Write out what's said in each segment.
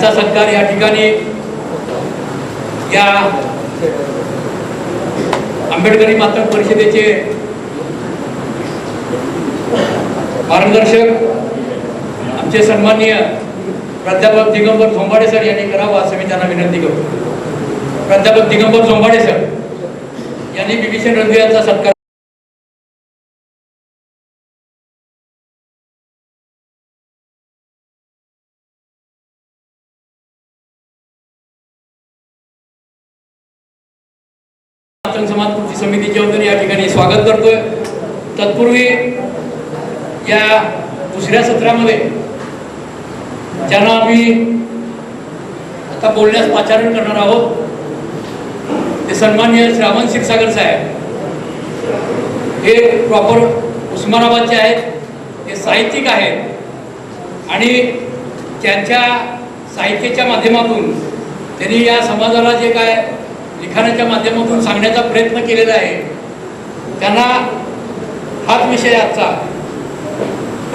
यांचा सत्कार या ठिकाणी या आंबेडकरी मातंग परिषदेचे मार्गदर्शक आमचे सन्माननीय प्राध्यापक दिगंबर झोंबाडे सर यांनी करावा असं मी त्यांना विनंती करतो। प्राध्यापक दिगंबर झोंबाडे सर यांनी बिभीषण रणदिवे यांचा सत्कार समाज कृती समितीच्या वतीने या ठिकाणी स्वागत करतोय। तत्पूर्वी या दुसऱ्या सत्रामध्ये ज्यांना आम्ही आता बोलण्यास पाचारण करणार आहोत ते सन्माननीय श्रावण क्षीरसागर साहेब, हे प्रॉपर उस्मानाबादचे आहेत, ते साहित्यिक आहेत आणि त्यांच्या साहित्याच्या माध्यमातून त्यांनी या समाजाला जे काय लिखाणाच्या माध्यमातून सांगण्याचा प्रयत्न केलेला आहे, त्यांना हाच विषय आजचा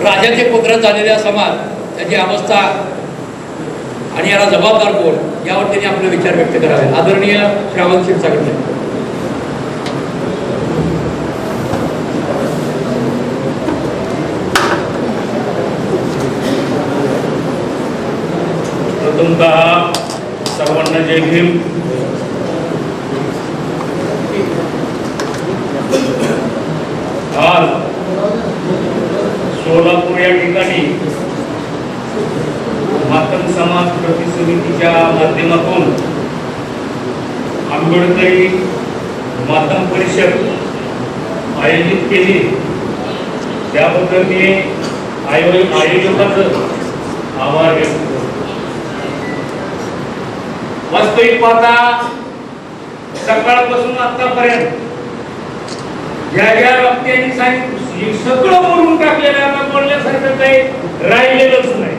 राजाचे पुत्र झालेला समाज, त्याची अवस्था आणि याला जबाबदार कोण यावर त्यांनी आपले विचार व्यक्त करावे। आदरणीय श्रावण क्षीरसागर साहेब। प्रथमतः सर्वांना जय भीम। आज सोलापूर या ठिकाणी मातंग समाज कृती समितीच्या माध्यमातून आंबेडकरी मातंग परिषद आयोजित केली, त्याबद्दल मी आयोजकांचं आभार व्यक्त करतो। वास्तविक पाहता सकाळपासून आतापर्यंत ज्या ज्या वक्त्यांनी सांगितलं सगळं बोलून टाकलेलं, आता बोलण्यासारखं काही राहिलेलंच नाही।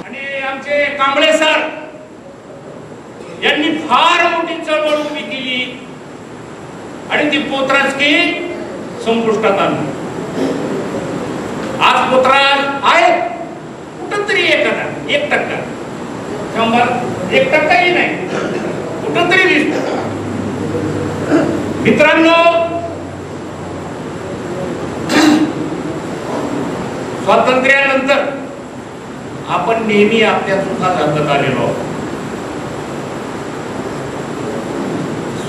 आणि आमचे कांबळे सर यांनी फार मोठी चळवळ उभी केली आणि ती पोतराजकी संपुष्टात आणली। आज पोतराज आहे कुठं तरी 1%, 1%ही नाही, कुठं तरी दिसत। मित्रांनो, स्वातंत्र्यानंतर आपण नेहमी आपल्या चुका झाकत आलेलो आहोत।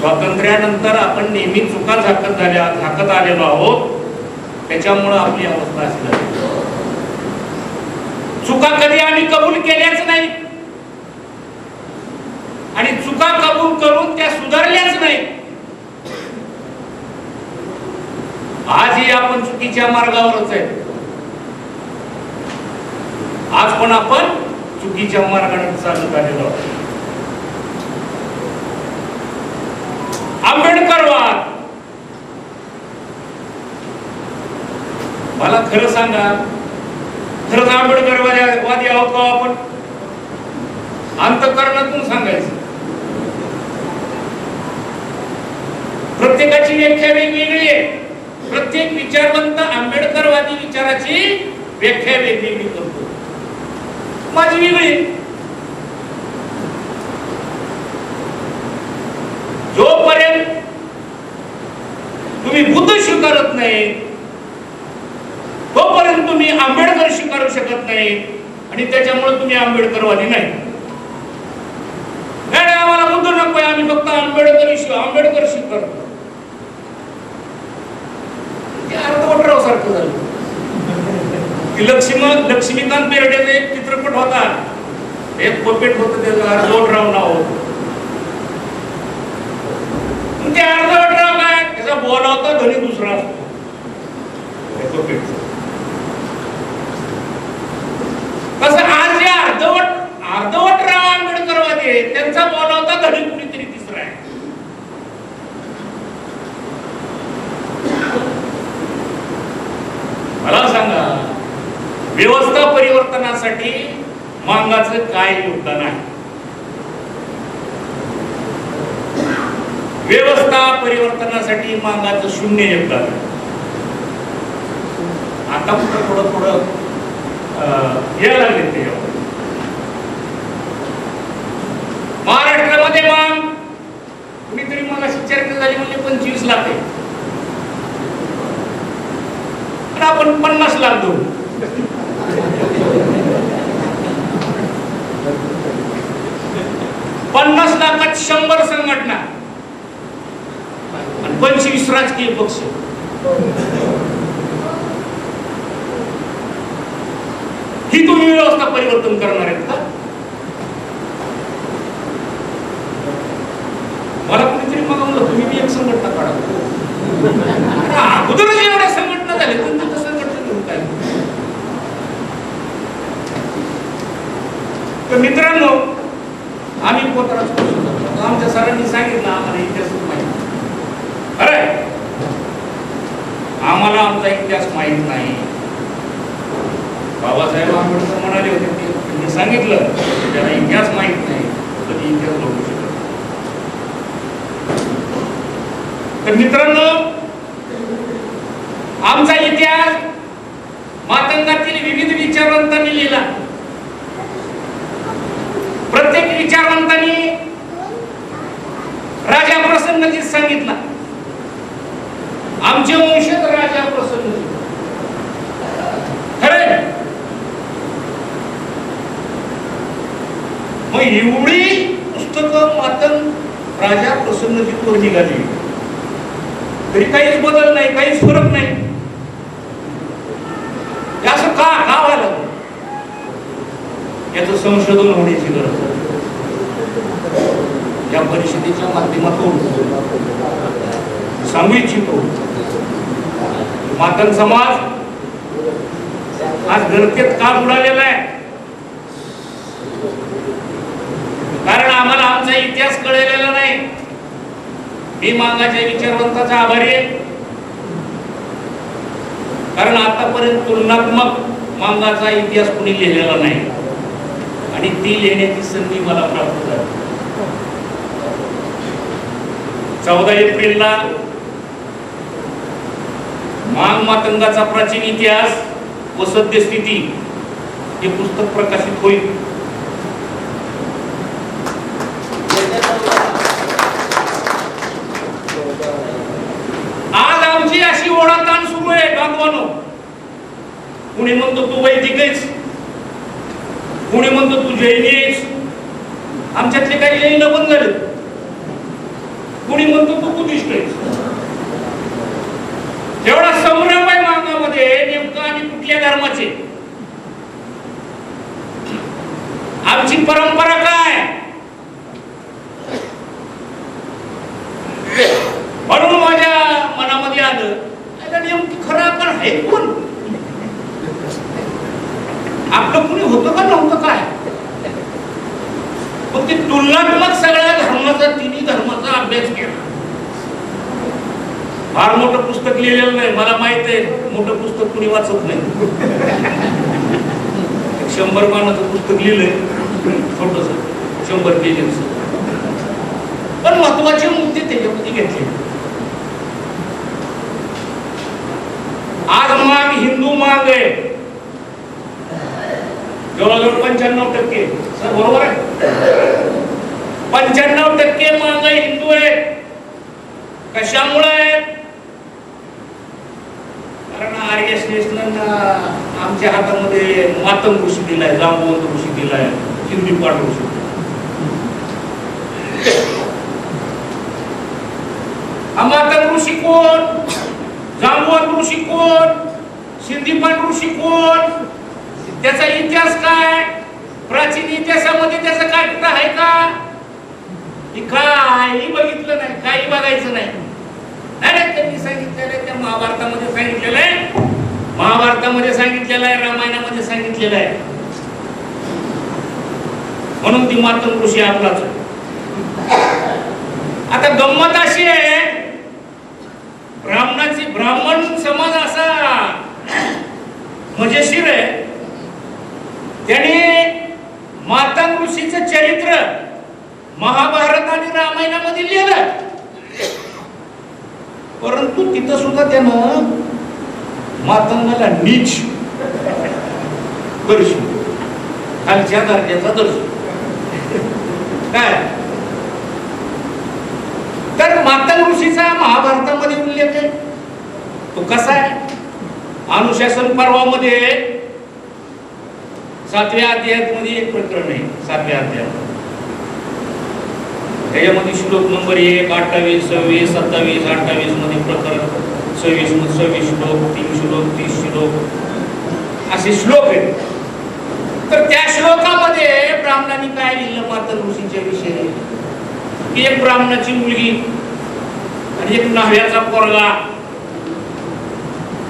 स्वातंत्र्यानंतर आपण नेहमी चुका झाकत आलेलो आहोत, त्याच्यामुळे आपली अवस्था अशी झाली। चुका कधी आम्ही कबूल केल्याच नाही आणि चुका कबूल करून त्या सुधारल्याच नाही। आजही आपण चुकीच्या मार्गावरच आहे। आज पण आपण चुकीच्या मार्गाने चालत आलेलो आहोत। आंबेडकरवाद, मला खरं सांगा, खरंच आंबेडकरवादी आहोत का आपण? अंतःकरणातून सांगायचं। प्रत्येकाची व्याख्या वेगवेगळी आहे। प्रत्येक विचारवंत आंबेडकरवादी विचाराची व्याख्या वेगवेगळी करतो। माझी वेगळी। जोपर्यंत तुम्ही बुद्ध स्वीकारत नाही तोपर्यंत तुम्ही आंबेडकर स्वीकारू शकत नाही आणि त्याच्यामुळे तुम्ही आंबेडकरवादी नाही। नाही, आम्हाला बुद्ध नको, आम्ही फक्त आंबेडकर स्वीकारतो। ते अर्धवटराव सारखं झालं। लक्ष्मीकांत बेर्डेचा एक चित्रपट होता, एक पपेट होतं, त्याचं अर्धवटराव नाव होतं। ते अर्धवटराव काय, त्याचा बोलावता धनी दुसरा असतो। कसं आज जे अर्धवटराव आंबेडकरवादी आहेत, त्यांचा बोलावता धनी कुणीतरी तिसरा आहे। मला सांगा, व्यवस्था परिवर्तनासाठी मांगाचं काय योगदान आहे? व्यवस्था परिवर्तनासाठी मांगाचं 0 योगदान आहे। आता थोडं यायला लागले ते। बसले मग कुणीतरी मग अशी चर्चा झाली म्हणजे 25 लाख आहे पण आपण 50 लाख देऊ. $50 लाखात 100 संघटना आणि 25 राजकीय पक्ष. ही तुम्ही व्यवस्था परिवर्तन करणार आहेत का? मला कुणीतरी मग म्हणलं तुम्ही बी एक संघटना काढा. अगोदरच एवढ्या संघटना झाल्या तुम्ही तर संघटना घेऊन काय. तर मित्रांनो आम्ही पोतराज आमच्या सरांनी सांगितलं आम्हाला इतिहास माहिती. अरे आम्हाला आमचा इतिहास माहित नाही. बाबासाहेब आंबेडकर म्हणाले होते त्यांनी सांगितलं त्याला इतिहास माहित नाही कधी इतिहास बघू शकत. तर मित्रांनो आमचा इतिहास मातंगातील विविध विचारवंतांनी लिहिला. प्रत्येक विचारवंतांनी राजा प्रसन्नजीत सांगितला. आमचे वंशज राजा प्रसन्नजीत खरे. मग एवढी पुस्तकं मातंग राजा प्रसन्नजीत वर निघाली तरी काहीच बदल नाही, काहीच फरक नाही. असं का व्हायला याचं संशोधन होण्याची गरज आहे. या परिषदेच्या माध्यमातून सांगू इच्छितो मातंग समाज आज गर्तेत का बुडालेला आहे? कारण आम्हाला आमचा इतिहास कळलेला नाही. मी मांगाच्या विचारवंताचा आभारी आहे कारण आतापर्यंत तुलनात्मक मांगाचा इतिहास कोणी लिहिलेला नाही आणि ती लिहिण्याची संधी मला प्राप्त झाली. 14 एप्रिलला मांग मातंगाचा प्राचीन इतिहास व सद्यस्थिती हे पुस्तक प्रकाशित होईल. आज आमची अशी ओढाताण सुरू आहे बांधवानो. कुणी म्हणतो तू वैदिक आहेस, कुणी म्हणतो तू जैनी आहेस. आमच्यातले काही जैन बंद झाले. कुणी म्हणतो तू बुद्धिस्ट आहेस. जेवढा संभ्रम आहे मागामध्ये नेमकं आम्ही कुठल्या धर्माचे, आमची परंपरा काय. म्हणून माझ्या मनामध्ये आलं नेमकी खरं आपण आहे कोण. आपलं कुणी होतं का नव्हतं काय. मग ते तुलनात्मक सगळ्या धर्माचा तिन्ही धर्माचा अभ्यास केला. फार मोठं पुस्तक लिहिलेलं नाही मला माहित आहे. मोठं पुस्तक कुणी वाचत नाही. 100 पानाचं पुस्तक लिहिलंय छोटस 100 पेजेस पण महत्वाचे मुद्दे त्याच्यामध्ये घेतले. आज मांग हिंदू मांग आहे जवळजवळ 95%. सर बरोबर आहे. 95% मांग हिंदू आहेत. कशामुळे आहेत? कारण आर्यश्रेष्ठांना आमच्या हातामध्ये मातंग ऋषी दिलाय, जांबुवंत ऋषी दिलाय, सिंधीपाठ ऋषी. मातंग ऋषी कोण, जांबुवंत ऋषी कोण, सिंधीपाठ ऋषी कोण, त्याचा इतिहास काय, प्राचीन इतिहासामध्ये त्याचं काय कुठं आहे का? काही बघितलं नाही, काही बघायचं नाही. अरे त्यांनी सांगितलेलं त्या महाभारतामध्ये सांगितलेलं आहे, महाभारतामध्ये सांगितलेलं आहे, रामायणामध्ये सांगितलेलं आहे. म्हणून ती मातंग ऋषी आपलाच. आता गंमत अशी आहे ब्राह्मण समाज असा मजेशीर आहे. त्याने मातंग ऋषीचं चरित्र महाभारत आणि रामायणामध्ये लिहिलं. परंतु तिथं सुद्धा त्यानं मातंगाला नीच दर्शन, खालच्या दर्जाचा दर्शन. काय कसा आहे? अनुशासन पर्वामध्ये 7व्या अध्यायामध्ये एक प्रकरण आहे. 7व्या अध्यायात त्याच्यामध्ये श्लोक नंबर 1, 28, 26, 27, 28 मध्ये प्रकरण 26 श्लोक, 3 श्लोक, 30 श्लोक असे श्लोक आहेत. तर त्या श्लोकामध्ये ब्राह्मणांनी काय लिहिलं मातंग ऋषीच्या विषयी, की एक ब्राह्मणाची मुलगी आणि एक न्हाव्याचा पोरगा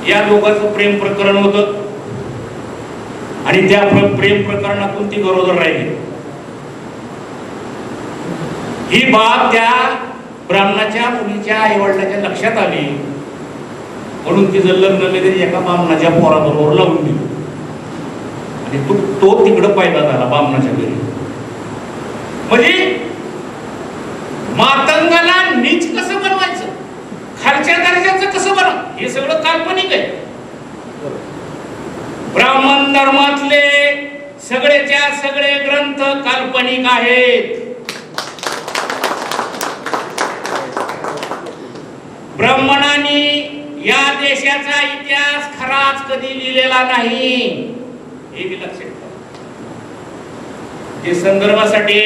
या दोघांचं प्रेम प्रकरण होतं आणि त्या प्रेम प्रकरणातून ती गरोदर राहिली. ही बाब त्या ब्राह्मणाच्या मुलीच्या आईवडिलाच्या लक्षात आली म्हणून तिचं लग्न लगेच एका ब्राह्मणाच्या पोराबरोबर लावून दिलं आणि तो तिकडं पैदा झाला ब्राह्मणाच्या घरी. म्हणजे मातंगाला नीच कसं बनवायचं, खालच्या दर्जाचं कसं बनव, हे सगळं काल्पनिक आहे. ब्राह्मण धर्मातले सगळेच्या सगळे ग्रंथ काल्पनिक आहेत. ब्राह्मणांनी या देशाचा इतिहास खराच कधी लिहिलेला नाही, हे मी लक्षात ठेवा. जे संदर्भासाठी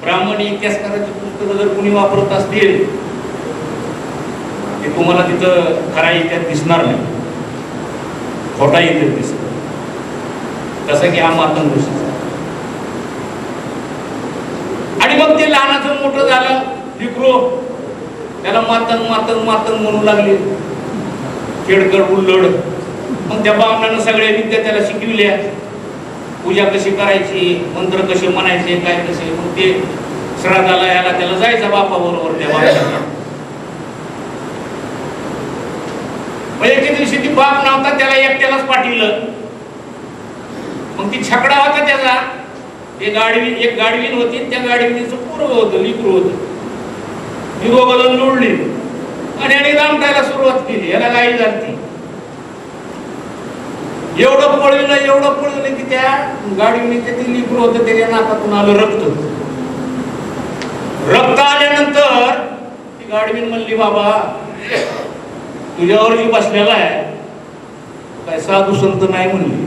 ब्राह्मणी इतिहासकाराची पुस्तकं जर कोणी वापरत असतील ते तुम्हाला तिथं खरा इतिहास दिसणार नाही, खोटा इतिहास दिसतो. तसं की हा मातंग ऋषीचा. आणि मग ते लहानाचं मोठं झालं लिकरो, त्याला मातंग मातंग मातंग म्हणू लागले, खेडकड उल्लड. मग त्या ब्राह्मणानं सगळ्या विद्या त्याला शिकविल्या, पूजा कशी करायची, मंत्र कसे म्हणायचे, काय कसे. मग ते श्राद्धाला याला त्याला जायचा बापा बरोबर त्या ब्राह्मणाला. एके दिवशी ती बाप नव्हता, त्याला एकट्यालाच पाठवलं. मग ती छकडा होता त्याचा, ते गाडवी एक गाडवीन होती, त्या गाडवीचं पोरगं होतं, लिकरू होतं. ती दोघं लोळली आणि दामटायला सुरुवात केली. याला गाई झाली. एवढं पळविलं की त्या गाडीने ते लिकरू होतं त्याच्या नाकातून आलं रक्त. रक्त आल्यानंतर ती गाडवीन म्हणली, बाबा तुझ्यावर जी बसलेला आहे काय साधू संत नाही म्हणली,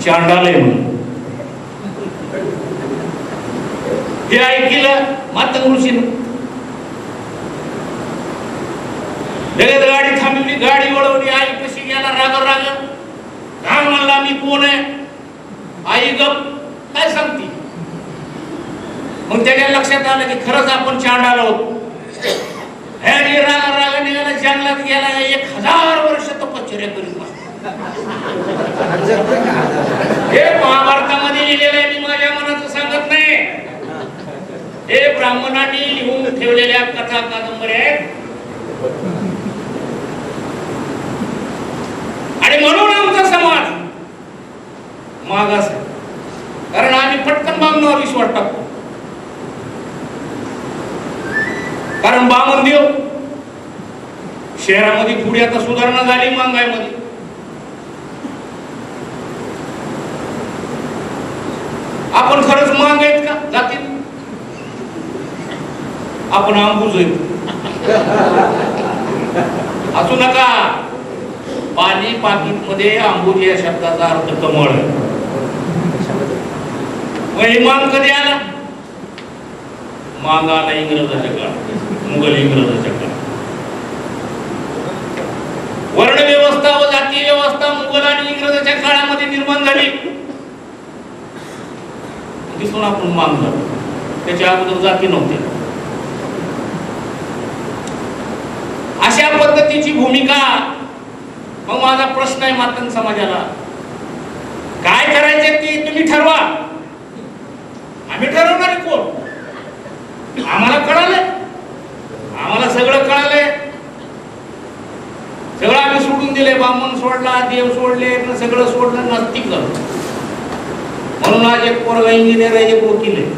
चांडाल आहे म्हणून. हे ऐकलं मातंग ऋषीनं. लगेच गाडी थांबवली, गाडी वळवली. आई कशी गेला राग राग म्हणला, मी कोण आहे? आई गप काय सांगती. मग त्याच्या लक्षात आलं की खरंच आपण चांडाल आहोत. राग निघाला, जंगलात गेला, 1000 वर्ष तपश्चर्या करीत बसला. हे महाभारतामध्ये लिहिलेलं आहे, मी माझ्या मनाचं सांगत नाही. हे ब्राह्मणांनी लिहून ठेवलेल्या कथा कादंबऱ्या आहेत. आणि म्हणून आमचा समाज मागास आहे, कारण आम्ही पटकन बामणावर विश्वास टाकतो. कारण बामण देव शहरामध्ये पुढे आता सुधारणा झाली महागाईमध्ये. आपण खरंच महाग आहेत का जातीत? आपण आंबूज आहेत. असू नका. पाली पाकिट मध्ये आंबूज या शब्दाचा अर्थ कमळ आहे. मांग कधी आला? मांग आला इंग्रजाच्या काळात, मुघल इंग्रजाच्या काळात. वर्ण व्यवस्था व जातीय व्यवस्था मुघल आणि इंग्रजाच्या काळामध्ये निर्माण झाली. तिथून आपण मांग झालो. त्याच्या अगोदर जाती नव्हत्या. अशा पद्धतीची भूमिका. मग माझा प्रश्न आहे मातंग समाजाला, काय करायचे ते तुम्ही ठरवा. आम्ही ठरवणार कोण? आम्हाला कळालंय, आम्हाला सगळं कळालंय. सगळं आम्ही सोडून दिले. ब्राह्मण सोडला, देव सोडले, सगळं सोडलं, नास्तिक झालं. म्हणून आज एक पोरगा इंजिनियर आहे, एक वकील आहे.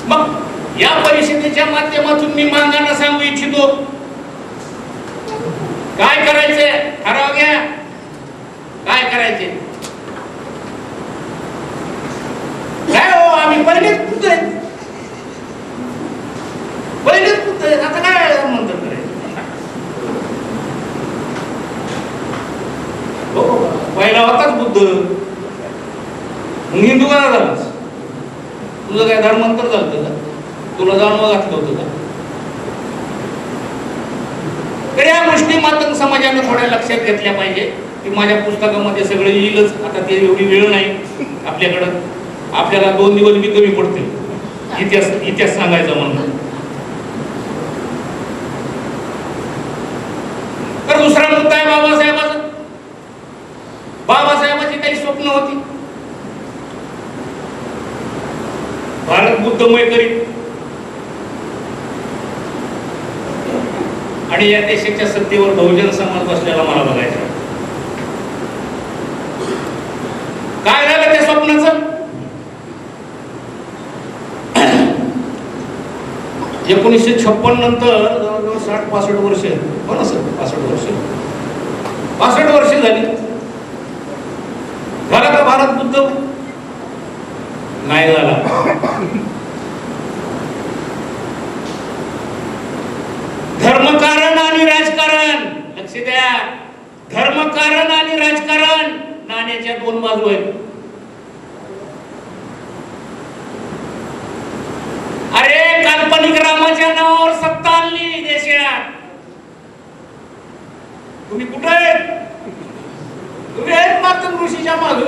मग या परिषदेच्या माध्यमातून मी मांगांना सांगू इच्छितो, काय करायचंय ठराव घ्या. काय करायचे? काय हो, आम्ही पहिलेच पहिला होताच बुद्ध, मग हिंदू कसा झालास? तुझं काय धर्मांतर झालं का? तुला जाणवं घातलं होतं का? तर या गोष्टी मात्र समाजानं थोड्या लक्षात घेतल्या पाहिजे की माझ्या पुस्तकामध्ये सगळं येईलच. आता ते एवढी वेळ नाही आपल्याकडं, आपल्याला 2 दिवस बी कमी पडते इतिहास सांगायचा म्हणून. तर दुसरा मुद्दा आहे बाबासाहेबाचा. बाबासाहेबाची काही स्वप्न होती. भारत बुद्धमय करीत आणि या देशाच्या सत्तेवर बहुजन समाज बसलेला मला बघायचा. काय झालं त्या स्वप्नाचं? 1956 नंतर जवळजवळ 60-65 वर्ष, हो ना सर, 65 वर्ष झाली. झाला का भारत बुद्ध? नाही झाला. धर्मकारण आणि राजकारण, लक्ष द्या, धर्मकारण आणि राजकारण नाण्याच्या 2 बाजू आहेत. अरे काल्पनिक रामाच्या नावावर सत्ता आणली देशात. तुम्ही कुठे आहेत? तुम्ही आहेत मात्र ऋषीच्या माग.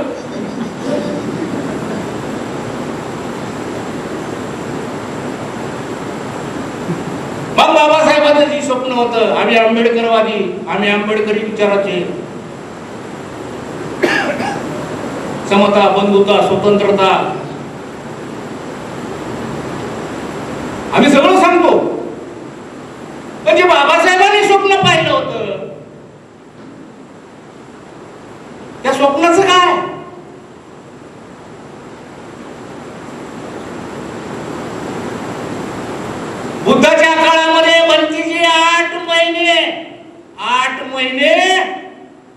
मग बाबासाहेबांचं जी स्वप्न होतं, आम्ही आंबेडकरवादी, आम्ही आंबेडकरी विचाराचे, समता, बंधुता, स्वतंत्रता, आम्ही सगळं सांगतो. पण जे बाबासाहेबांनी स्वप्न पाहिलं होतं त्या स्वप्नाचं काय? बुद्धाच्या काळामध्ये बंदीचे 8 महिने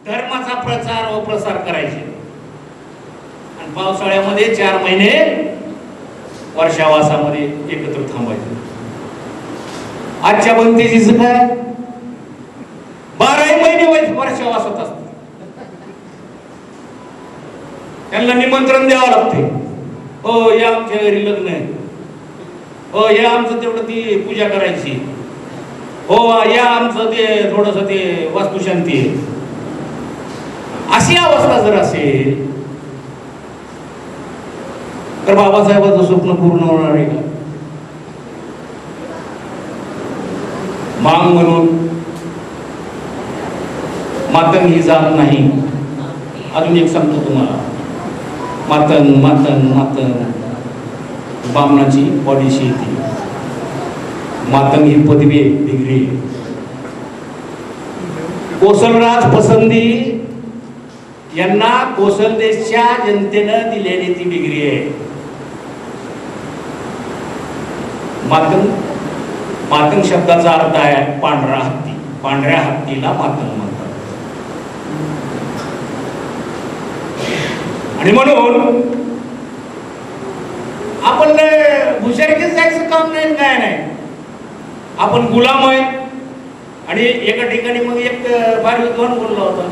धर्माचा प्रचार व प्रसार करायचे आणि पावसाळ्यामध्ये 4 महिने वर्षावासामध्ये एकत्र थांबायचे. आजच्या बंदीचीच काय 12 महिने वर्षावासात असतात. त्यांना निमंत्रण द्यावं लागते. हो या आमच्या घरी लग्न आहे, हो या आमचं तेवढं ती पूजा करायची, हो या आमचं ते थोडस ते वास्तुशांती आहे. अशी अवस्था जर असेल तर बाबासाहेबांचं स्वप्न पूर्ण होणार आहे का? मांग म्हणून मातंग ही जात नाही. अजून एक सांगतो तुम्हाला, मातंग मातंग मातंग बामणाची पॉलिसी येते. मातंग ही पदवी डिग्री. कोसलराज पसंदी यांना कोसल देशच्या जनतेनं दिलेली ती डिग्री आहे. मातंग, मातंग शब्दाचा अर्थ आहे पांढरा हत्ती. पांढऱ्या हत्तीला मातंग म्हणतात. आणि म्हणून आपण हुशारीच जायचं काम नाही, काय नाही. आपण गुलाम आहे. आणि एका ठिकाणी मग एक फार विद्वान बोलला होता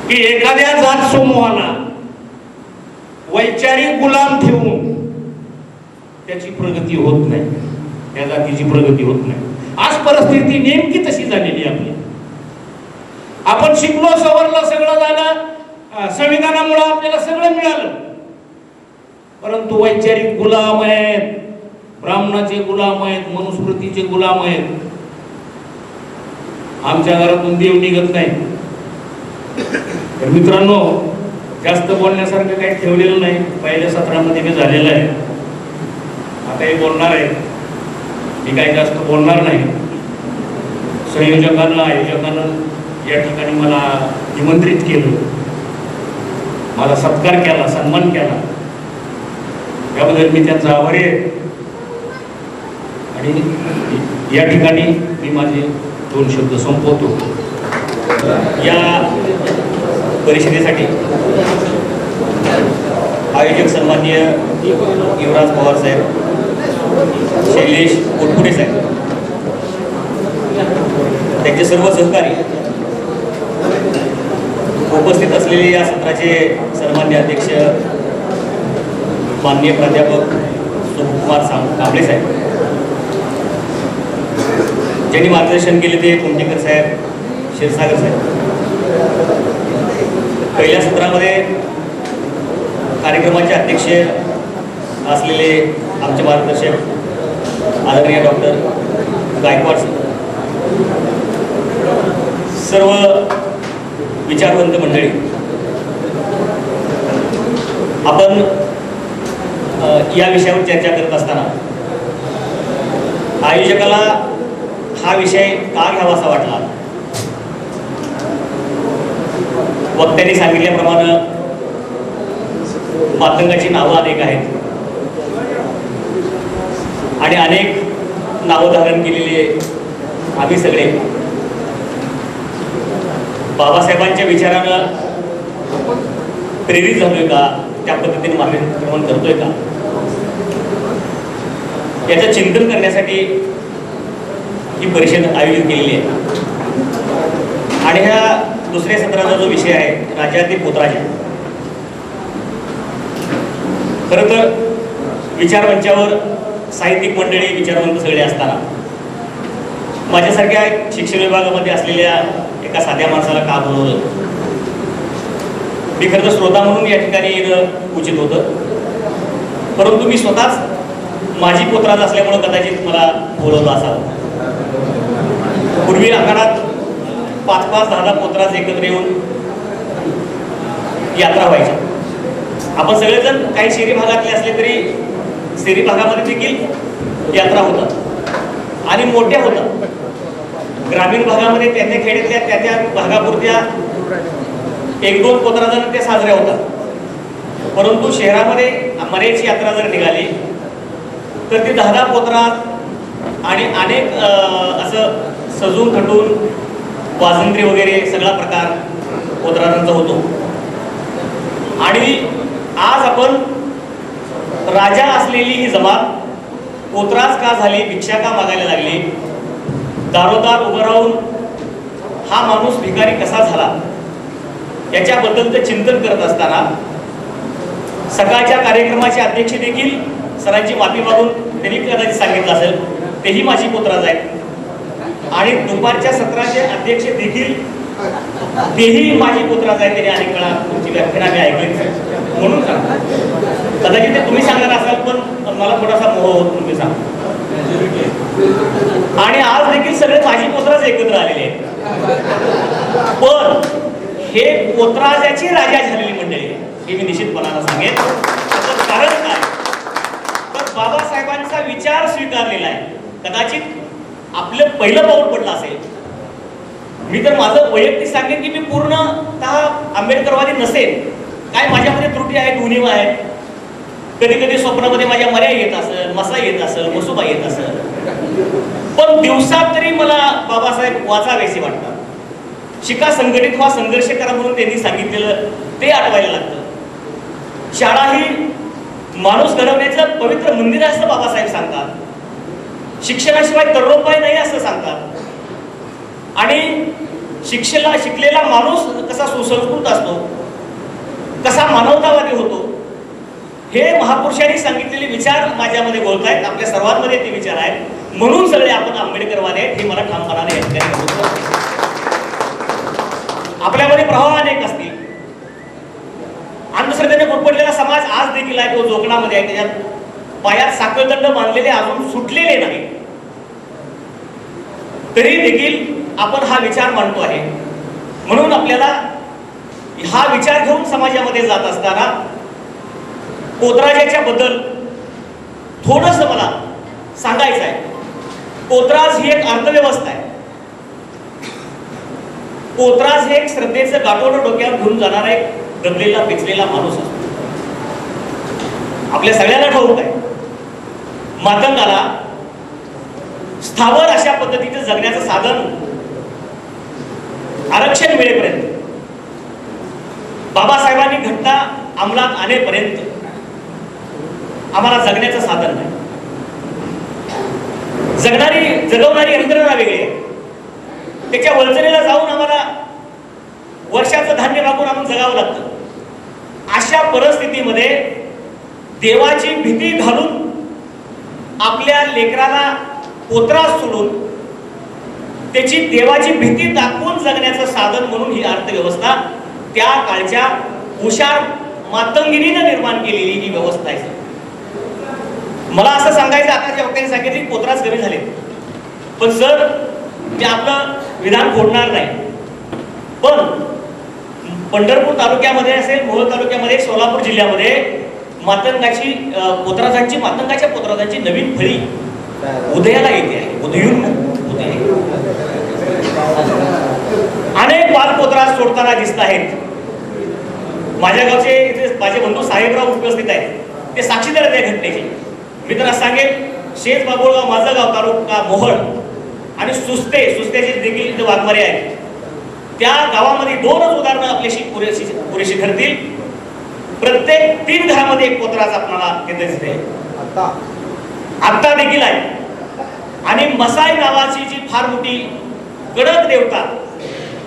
की एखाद्या जात समूहाला वैचारिक गुलाम ठेवून त्याची प्रगती होत नाही, त्या जातीची प्रगती होत नाही. आज परिस्थिती नेमकी तशी झालेली आपली. आपण शिकलो, सवरलं, सगळं झालं, संविधानामुळे आपल्याला सगळं मिळालं, परंतु वैचारिक गुलाम आहेत, ब्राह्मणाचे गुलाम आहेत, मनुस्मृतीचे गुलाम आहेत. आमच्या घरातून देव निघत नाही. तर मित्रांनो, जास्त बोलण्यासारखं काही ठेवलेलं नाही. पहिल्या सत्रामध्ये मी झालेलं आहे. आता हे बोलणार आहे, मी काही जास्त बोलणार नाही. संयोजकांना, आयोजकांना या ठिकाणी मला निमंत्रित केलं, माझा सत्कार केला, सन्मान केला, याबद्दल मी त्यांचा आभारी आहे. आणि या ठिकाणी मी माझे 2 शब्द संपवतो. या परिषदेसाठी आयोजक सन्माननीय युवराज पवार साहेब, शैलेश कोटपुरे साहेब, त्यांचे सर्व सहकारी, उपस्थित असलेले या सत्राचे सन्मान्य अध्यक्ष माननीय प्राध्यापक सुकुमार कांबळे साहेब, ज्यांनी मार्गदर्शन केले ते कुमटेकर साहेब, क्षीरसागर साहेब. पहिल्या सत्रामध्ये कार्यक्रमाचे अध्यक्ष असलेले आमचे मार्गदर्शक आदरणीय डॉक्टर गायकवाड सर्व विचारवंत मंडळी, आपण या विषयावर चर्चा करत असताना आयोजकाला हा विषय का घ्यावासा वाटला. वक्त्यांनी सांगितल्याप्रमाणे मातंगाची नावं अनेक आहेत आणि अनेक नावं धारण केलेली आम्ही सगळे बाबासाहेबांच्या विचारानं प्रेरित झालोय का, त्या पद्धतीने मार्गक्रमण करतोय का, याचं चिंतन करण्यासाठी ही परिषद आयोजित केलेली आहे. आणि ह्या दुसऱ्या सत्राचा जो विषय आहे राजातील पोतराजा. खरं तर विचारमंचावर साहित्यिक मंडळी, विचारवंत सगळे असताना माझ्यासारख्या शिक्षण विभागामध्ये असलेल्या एका साध्या माणसाला का बोलवलं. मी खरं तर श्रोता म्हणून या ठिकाणी येणं उचित होतं, परंतु मी स्वतःच माझी पोतराज असल्यामुळं कदाचित मला बोलवलं असावं. पूर्वी आखाडात 5-5, 10-10 पोतराज एकत्र येऊन यात्रा व्हायच्या. आपण सगळेजण काही शहरी भागातले असले तरी शहरी भागामध्ये देखील यात्रा होतात आणि मोठ्या होतात. ग्रामीण भागामध्ये त्या खेड्यातल्या त्या भागापुरत्या 1-2 पोतराजांना त्या साजऱ्या होतात. परंतु शहरामध्ये मरेची यात्रा जर निघाली तर ती 10-10 पोतराज आणि अनेक असं सजून थटून वाजंत्री वगैरे सगळा प्रकार पोतराजांचा होतो. आणि आज आपण राजा असलेली ही जमात पोतराज का झाली, भिक्षा का मागायला लागली, दारोदार उभं राहून हा माणूस भिकारी कसा झाला, याच्याबद्दलचं चिंतन करत असताना सकाळच्या कार्यक्रमाचे अध्यक्ष देखील सरांची माफी मागून त्यांनी कदाचित सांगितलं असेल, तेही माझी पोतराज आहेत. आणि दुपारच्या सत्राचे अध्यक्ष देखील तेही माझी पोतराज आहे. त्यांनी अनेक वेळा तुमची व्याख्यान मी ऐकली म्हणून सांगतो. कदाचित ते तुम्ही सांगणार असाल, पण मला थोडासा मोह होत तुम्ही सांगा. आणि आज देखील सगळे माझी पोतराज एकत्र आलेले आहेत. पण हे पोतराजाची राजा झालेली मंडळी हे मी निश्चितपणानं सांगेन. त्याचं कारण काय तर बाबासाहेबांचा विचार स्वीकारलेला आहे. कदाचित आपलं पहिलं पाऊल पडलं असेल. मी तर माझं वैयक्तिक सांगेन की मी पूर्णतः आंबेडकरवादी नसेल. काय माझ्यामध्ये त्रुटी आहेत, उणीवा आहेत. कधी कधी स्वप्नामध्ये माझ्या मर्या येत असेल, मसा येत असेल, मसुबा येत असेल, पण दिवसात तरी मला बाबासाहेब वाचावेसे वाटतात. शिका, संघटित व्हा, संघर्ष करा म्हणून त्यांनी सांगितलेलं ते आठवायला लागतं. शाळा ही माणूस घडवण्याचं पवित्र मंदिर असं बाबासाहेब सांगतात. शिक्षणाशिवाय तरोपाय नाही असं सांगतात. आणि शिकलेला माणूस कसा सुसंस्कृत असतो, कसा मानवतावादी होतो, हे महापुरुषांनी सांगितलेले विचार माझ्यामध्ये बोलत आहेत. आपल्या सर्वांमध्ये ते विचार आहेत. म्हणून सगळे आपण आंबेडकरवादी आहेत हे मला ठामपणाने या ठिकाणी बोलतो. आपल्यामध्ये प्रभाव अनेक असतील. अंधश्रद्धेने गुरपटलेला समाज आज देखील आहे. तो जोगणामध्ये आहे. त्याच्यात पायात साखळदंड बांधलेले अजून सुटलेले नाही. तरी देखील आपण हा विचार मांडतो आहे. म्हणून आपल्याला हा विचार घेऊन समाजामध्ये जात असताना पोतराजाच्या बद्दल थोडंसं मला सांगायचं आहे. पोतराज ही एक अर्थव्यवस्था आहे. पोतराज हे एक श्रद्धेचं गाठोडं डोक्यावर घेऊन जाणारा एक गदलेला पिचलेला माणूस असतो. आपल्या सगळ्यांना ठाऊक आहे मातंगाला स्थावर अशा पद्धतीचं जगण्याचं साधन आरक्षण मिळेपर्यंत, बाबासाहेबांनी घटना अंमलात आणेपर्यंत आम्हाला जगण्याचं साधन नाही. जगवणारी यंत्रणा वेगळी, त्याच्या वंचनेला जाऊन आम्हाला देवाची भीती घालून आपल्या लेकराला पोत्रा सोडून त्याची देवाची भीती दाखवून जगण्याचं साधन म्हणून ही अर्थव्यवस्था त्या काळच्या हुशार मातंगिनीनं निर्माण केलेली ही व्यवस्था आहे. मला असं सांगायचं, आता ज्या लोकांनी सांगितले पोत्राच कमी झाले, पण सर मी आपलं विधान फोडणार नाही, पण पंढरपूर तालुक्यामध्ये असेल, मोहोळ तालुक्यामध्ये, सोलापूर जिल्ह्यामध्ये मातंगाची पोतराजांची मातंगाच्या पोतराजांची नवीन फळी उदयाला येते आहे. उदयून उदय अनेक बालपोतराज सोडताना दिसत आहेत. माझ्या गावचे इथे माझे बंधू साहेबराव उपस्थित आहेत, ते साक्षीदार आहेत या घटनेचे. मी त्यांना सांगेन, शेत बाबुळगाव माझं गाव, तालुका मोहोळ आणि सुस्तेचे देखील इथे वाघमारे आहेत. त्या गावामध्ये 2च उदाहरणं आपल्याशी पुरेशी ठरतील. प्रत्येक 3 घरामध्ये एक पोतराज आपल्याला तिथे दिसते, आता देखील आहे. आणि मसाई नावाची जी फार मोठी कडक देवता,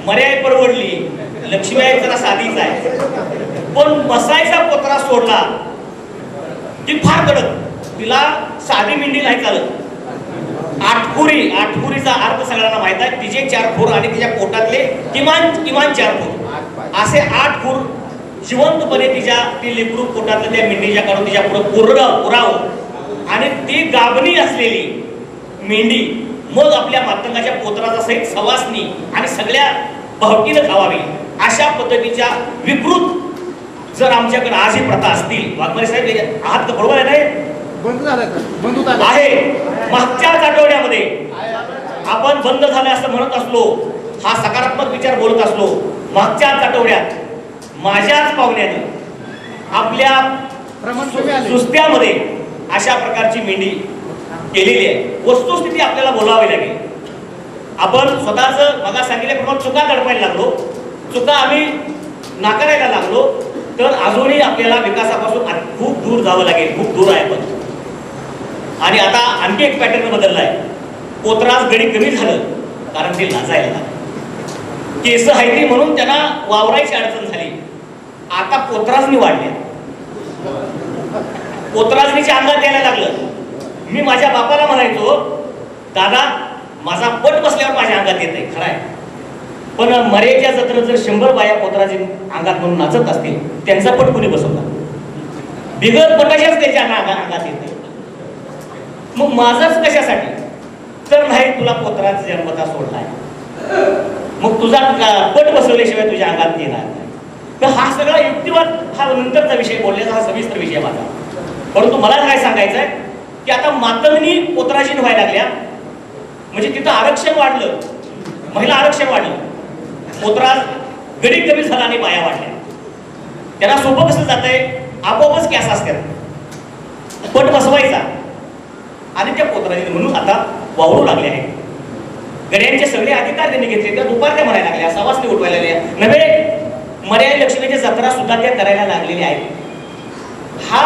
मर्याय परवडली, लक्ष्मीबाई जरा साधीच आहे, पण मसाईचा पोतरा सोडला की फार कडक. तिला साधी मेंढी नाही चालत. आठखुरीचा अर्थ सगळ्यांना माहित आहे. तिचे 4 खूर आणि तिच्या पोटातले किमान 4 खूर, असे 8 खूर जिवंतपणे ती लेकरू पोटातलं त्या मेंढीच्या काढून तिच्या पुढे पुरावं आणि ती गाभणी असलेली मेंढी मग आपल्या मातंगाच्या पोतराचा सहित सवासनी आणि सगळ्या भावकीनं खावावी. अशा पद्धतीच्या विकृत जर आमच्याकडे आज ही प्रथा असतील, वाघमारे साहेब आहात का? बरोबर आहे नाही आहे. मागच्याच आठवड्यामध्ये आपण बंद झाले असं म्हणत असलो, हा सकारात्मक विचार बोलत असलो, मागच्याच आठवड्यात माझ्याच पाहुण्याने आपल्या सुस्त्यामध्ये अशा प्रकारची मेंढी केलेली आहे. वस्तुस्थिती आपल्याला बोलावी लागेल. आपण स्वतःच मगा सांगितल्याप्रमाणे चुका दडपायला लागलो, चुका आम्ही नाकारायला लागलो, तर अजूनही आपल्याला विकासापासून खूप दूर जावं लागेल. खूप दूर आहे पण. आणि आता आणखी एक पॅटर्न बदललाय. पोतराज गडी कमी झालं कारण ते लाजायला लागले. केस हायती म्हणून त्यांना वावरायची अडचण झाली. आता पोतराजनी वाढल्या, पोतराजनीच्या अंगात यायला लागलं. मी माझ्या बापाला म्हणायचो, दादा माझा पट बसल्यावर माझ्या अंगात येत आहे, खरं आहे, पण मर्याच्या जत्रेत जर 100 बाया पोतराजी अंगात म्हणून नाचत असतील, त्यांचा पट कोणी बसवला? बिगर पटाच्याच त्याच्या अंगात येते. मग माझाच कशासाठी? तर नाही, तुला पोतराज जन्मता सोडलाय, मग तुझा पट बसवल्याशिवाय तुझ्या अंगात येणार नाही. तर हा सगळा युक्तिवाद हा नंतरचा विषय, बोलण्याचा हा सविस्तर विषय माझा. परंतु मला काय सांगायचं आहे की आता मातंगनी पोतराजीन व्हायला लागल्या, म्हणजे तिथं आरक्षण वाढलं, महिला आरक्षण वाढलं, पोतराज गडी कमी झाला आणि बाया वाढल्या. त्यांना सोपं कसं जात आहे, आपोआपच कॅस असतात, पट बसवायचा आणि त्या पोतराजी म्हणून आता वावरू लागले आहेत. गड्यांचे सगळे अधिकार त्यांनी घेतले. त्या दुपारच्या म्हणायला लागल्या, सवासनी उठवायला लागल्या, नव्हे मर्याय लक्ष्मीची जत्रा सुद्धा त्या करायला लागलेल्या आहेत. हा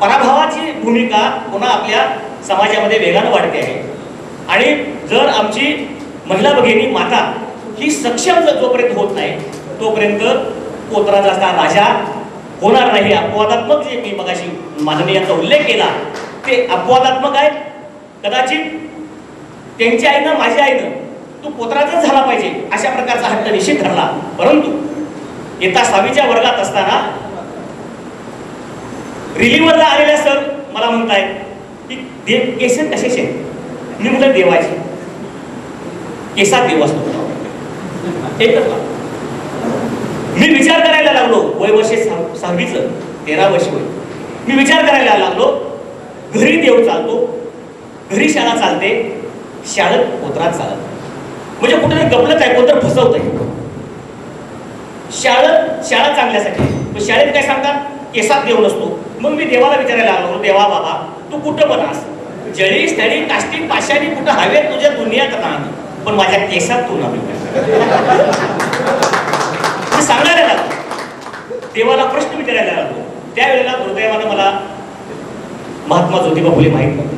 पराभवाची भूमिका पुन्हा आपल्या समाजामध्ये वेगानं वाढते आहे. आणि जर आमची महिला भगिनी माता ही सक्षम जोपर्यंत होत नाही, तोपर्यंत पोतराजाचा राजा होणार नाही. अपवादात्मक जे मी मगाशी माननीयांचा उल्लेख केला ते अपवादात्मक आहे. कदाचित त्यांच्या आईनं, माझ्या आईनं तू पोतराजच झाला पाहिजे अशा प्रकारचा हट्ट निश्चित ठरला. परंतु येता 6वीच्या वर्गात असताना रिलीवरला आलेल्या सर मला म्हणताय की देव केस कशाचे? मी म्हटलं देवाचे. केसात देव असतो. एकच. मी विचार करायला लागलो, वय वर्ष 6वीचं, 13 वर्ष वय. मी विचार करायला लागलो, घरी देव चालतो, घरी शाळा चालते, शाळेत पोतराज चालत, म्हणजे कुठेतरी गपलत आहे, कोणतरी फसवत आहे. शाळा चांगल्यासाठी, पण शाळेत काय सांगतात, केसात देव नसतो. मग मी देवाला विचारायला लागलो, देवा बाबा तू कुठं पण आस, जळी स्थळी काष्टी पाशानी कुठं हवे तुझ्या दुनियात नाही, पण माझ्या केसात तू नव्हे. मी सांगायला लागलो, देवाला प्रश्न विचारायला लागलो. त्यावेळेला दुर्दैवानं मला महात्मा ज्योतिबा फुले माहीत नव्हते.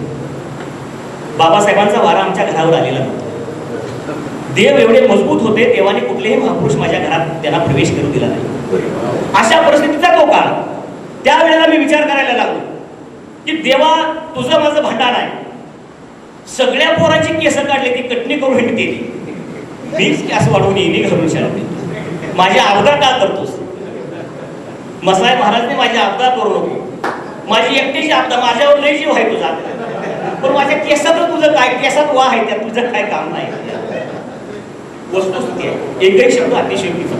बाबासाहेबांचा वारा आमच्या घरावर आलेला नव्हता. देव एवढे मजबूत होते, देवाने कुठलेही महापुरुष माझ्या घरात त्यांना प्रवेश करू दिला नाही. अशा परिस्थितीचा तो काळ. त्यावेळेला मी विचार करायला लागलो, की देवा तुझं माझं भांडण आहे, सगळ्या पोराची केस काढले ती कटणी करून हिंडते मीच केस वाढवून येणे घालून शाळा माझी अवघा का करतोस? मसाई महाराजने माझी अवघा करू नको, माझी एकटीची आपदा, माझ्यावर लय जीव आहे तुझा, पण माझ्या केसात तुझं काय, केसात वा आहे त्या तुझं काय काम नाही. वस्तुस्थिती आहे, एकही शब्द अतिशयोक्तीचा.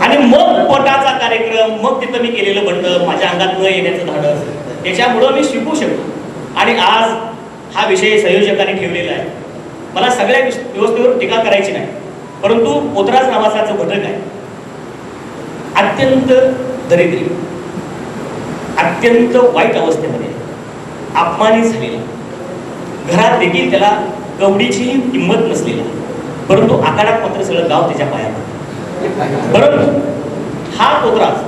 आणि मग पोटाचा कार्यक्रम, मग तिथं मी केलेलं बंड, माझ्या अंगात न येण्याचं धाडस, त्याच्यामुळं मी शिकू शकतो. आणि आज हा विषय संयोजकांनी ठेवलेला आहे. मला सगळ्या व्यवस्थेवर टीका करायची नाही, परंतु पोतराज नावाचा जो घटक आहे अत्यंत दरिद्री, अत्यंत वाईट अवस्थेमध्ये, अपमानित झालेला, घरात देखील त्याला कवडीची किंमत नसलेला, परंतु आकारात मात्र सगळं गाव त्याच्या पायावर. परंतु हा पोतराज,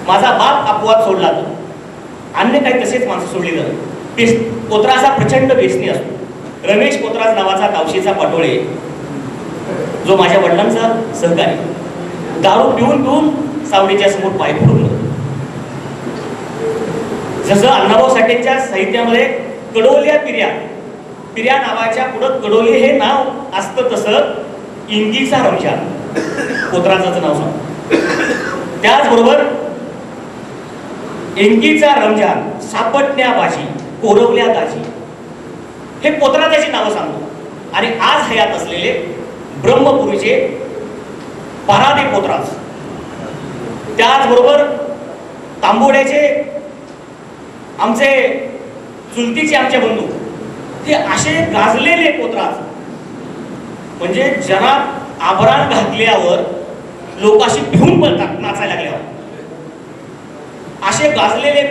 माझा बाप अपवाद सोडला तर अन्य काही तसेच माणसं सोडली तर पोतराचा प्रचंड व्यसनी असतो. रमेश पोतराज नावाचा कावशीचा पाटोळे, जो माझ्या वडिलांचा सहकारी, दारू पिऊन पिऊन सावलीच्या समोर पाय पडून, जसं अण्णाभाऊ साठेंच्या साहित्यामध्ये कडोल्या पिर्या, पिर्या नावाच्या पुढं कडोली हे नाव असतं, तसं इंगीचा रमजान पोतराजाचं नाव सांग. त्याचबरोबर इंगीचा रमजान, सापटण्याबाजी, कोरवल्या दाजी, हे पोतराजाची नावं सांगतो. आणि आज हयात असलेले ब्रह्मपुरीचे परादे पोतराज, त्याचबरोबर तांबोड्याचे आमचे चुलतीचे आमचे बंधू, हे असे गाजलेले पोतराज, म्हणजे जनात आभरण घातल्यावर लोक अशी भिवून बोलतात नाचायला लागल्यावर, असे गाजलेले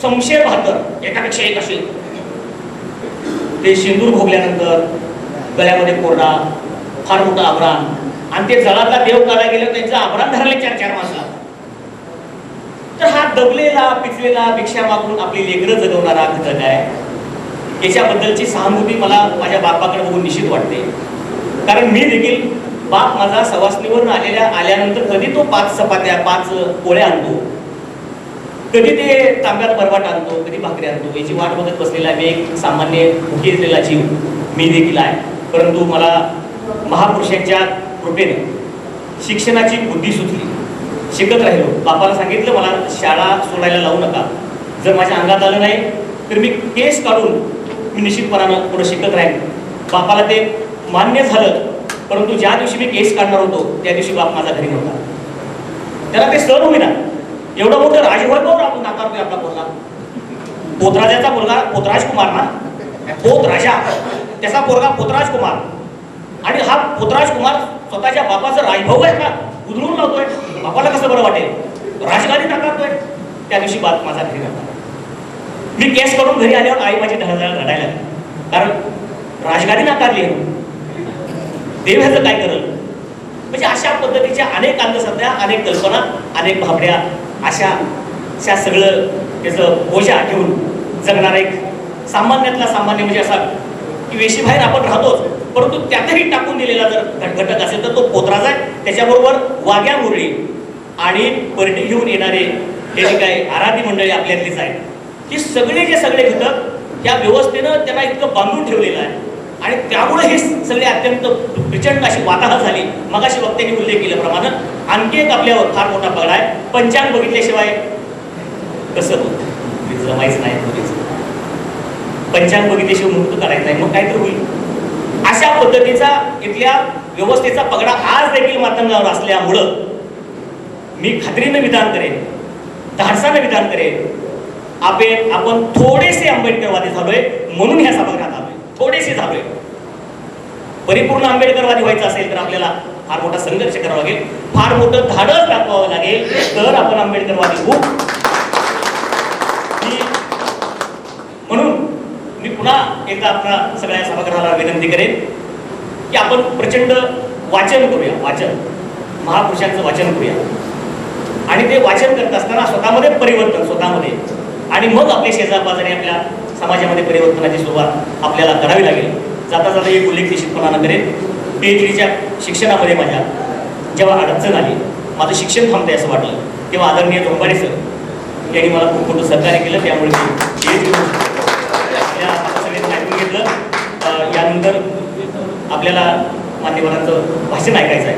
समशेर बहादर, एकापेक्षा एक असे, ते सिंदूर भोगल्यानंतर गळ्यामध्ये कोरडा, फार मोठं आभरण, आणि ते जळातला देव काढायला गेलं त्यांचं आभरण धरले 4-4 माणसं. तर हा दबलेला पिचलेला भिक्षा मागून आपली लेकरं जगवणारा घटक आहे. याच्याबद्दलची सहानुभूती मला माझ्या बापाकडे बघून निश्चित वाटते. कारण मी देखील बाप माझा सवासणीवरून आल्यानंतर कधी तो 5 चपात्या 5 पोळ्या आणतो, कधी ते तांब्यात बरवाट आणतो, कधी भाकरी आणतो. याची वाट बघत बसलेला मी एक सामान्य भुकेलेला जीव मी देखील आहे. परंतु मला महापुरुषांच्या कृपेने शिक्षणाची बुद्धी सुचली, शिकत राहिलो. बापाला सांगितलं मला शाळा सोडायला लावू नका, जर माझ्या अंगात आलं नाही तर मी केस काढून मी निश्चितपणानं पुढे शिकत राहील. बापाला ते मान्य झालं, परंतु ज्या दिवशी मी केस काढणार होतो त्या दिवशी बाप माझा घरी नव्हता. त्याला ते सहन होईना. एवढं मोठं राजवैभव आपण नाकारतोय आपला पोरगा, पोतराजाचा मुलगा पोतराज कुमार ना, पोत राजा, त्याचा पोरगा पोतराज कुमार, आणि हा पोतराज कुमार स्वतःच्या बापाचं राजभाऊ आहे का उधळून लावतोय. बापाला कसं बरं वाटेल, राजगादी नाकारतोय. त्या दिवशी बाप माझा घरी नव्हता. मी केस करून घरी आल्यावर आई माझी रडायला लागली, कारण राजगादी नाकारली आहे, देव ह्याचं काय करल. म्हणजे अशा पद्धतीच्या अनेक अंधश्रद्धा, अनेक कल्पना, अनेक भाबड्या, अशा सगळं त्याचं बोजा घेऊन जगणारा एक सामान्यातला सामान्य, म्हणजे असा की वेशीबाहेर आपण राहतोच, परंतु त्यातही टाकून दिलेला जर घटक असेल तर तो पोतराज आहे. त्याच्याबरोबर वाघ्या मुरळी आणि परडी घेऊन येणारे हे जे काही आराधी मंडळी आपल्यातलीच आहे, की सगळे जे सगळे घटक त्या व्यवस्थेनं त्यांना इतकं बांधून ठेवलेलं आहे. आणि त्यामुळे हे सगळे अत्यंत प्रचंड अशी वाताहत झाली. मगाशी वक्त्यांनी उल्लेख केल्याप्रमाणे आणखी एक आपल्यावर फार मोठा पगडा आहे. पंचांग बघितल्याशिवाय कसं होतं, जमायचं नाही मुलीचं. पंचांग बघितल्याशिवाय मुहूर्त करायचं नाही, मग काय तर होईल. अशा पद्धतीचा इथल्या व्यवस्थेचा पगडा आज देखील मातंगावर असल्यामुळं मी खात्रीनं विधान करेन, धाडसानं विधान करेन, आपण थोडेसे आंबेडकरवादी झालोय म्हणून ह्या सभागृहात आलोय, थोडेसे झालोय. परिपूर्ण आंबेडकरवादी व्हायचं असेल तर आपल्याला फार मोठा संघर्ष करावा लागेल, फार मोठं धाडस दाखवावं लागेल, तर आपण आंबेडकरवादी होऊ. म्हणून मी पुन्हा एकदा आपल्या सगळ्या सभागृहाला विनंती करेन की आपण प्रचंड वाचन करूया, वाचन, महापुरुषांचं वाचन करूया. आणि ते वाचन करत असताना स्वतःमध्ये परिवर्तन, स्वतःमध्ये, आणि मग आपल्या शेजारपाजारी आपल्या समाजामध्ये परिवर्तनाची सुरुवात आपल्याला करावी लागेल. जाता जाता एक उल्लेख निश्चितपणानं करेन. PhDच्या शिक्षणामध्ये माझ्या जेव्हा अडचण आली, माझं शिक्षण थांबतंय असं वाटलं, तेव्हा आदरणीय झोंबाडे सर यांनी मला खूप मोठं सहकार्य केलं. त्यामुळे या सगळ्यांनी ऐकून घेतलं. यानंतर आपल्याला मान्यवरांचं भाषण ऐकायचं आहे,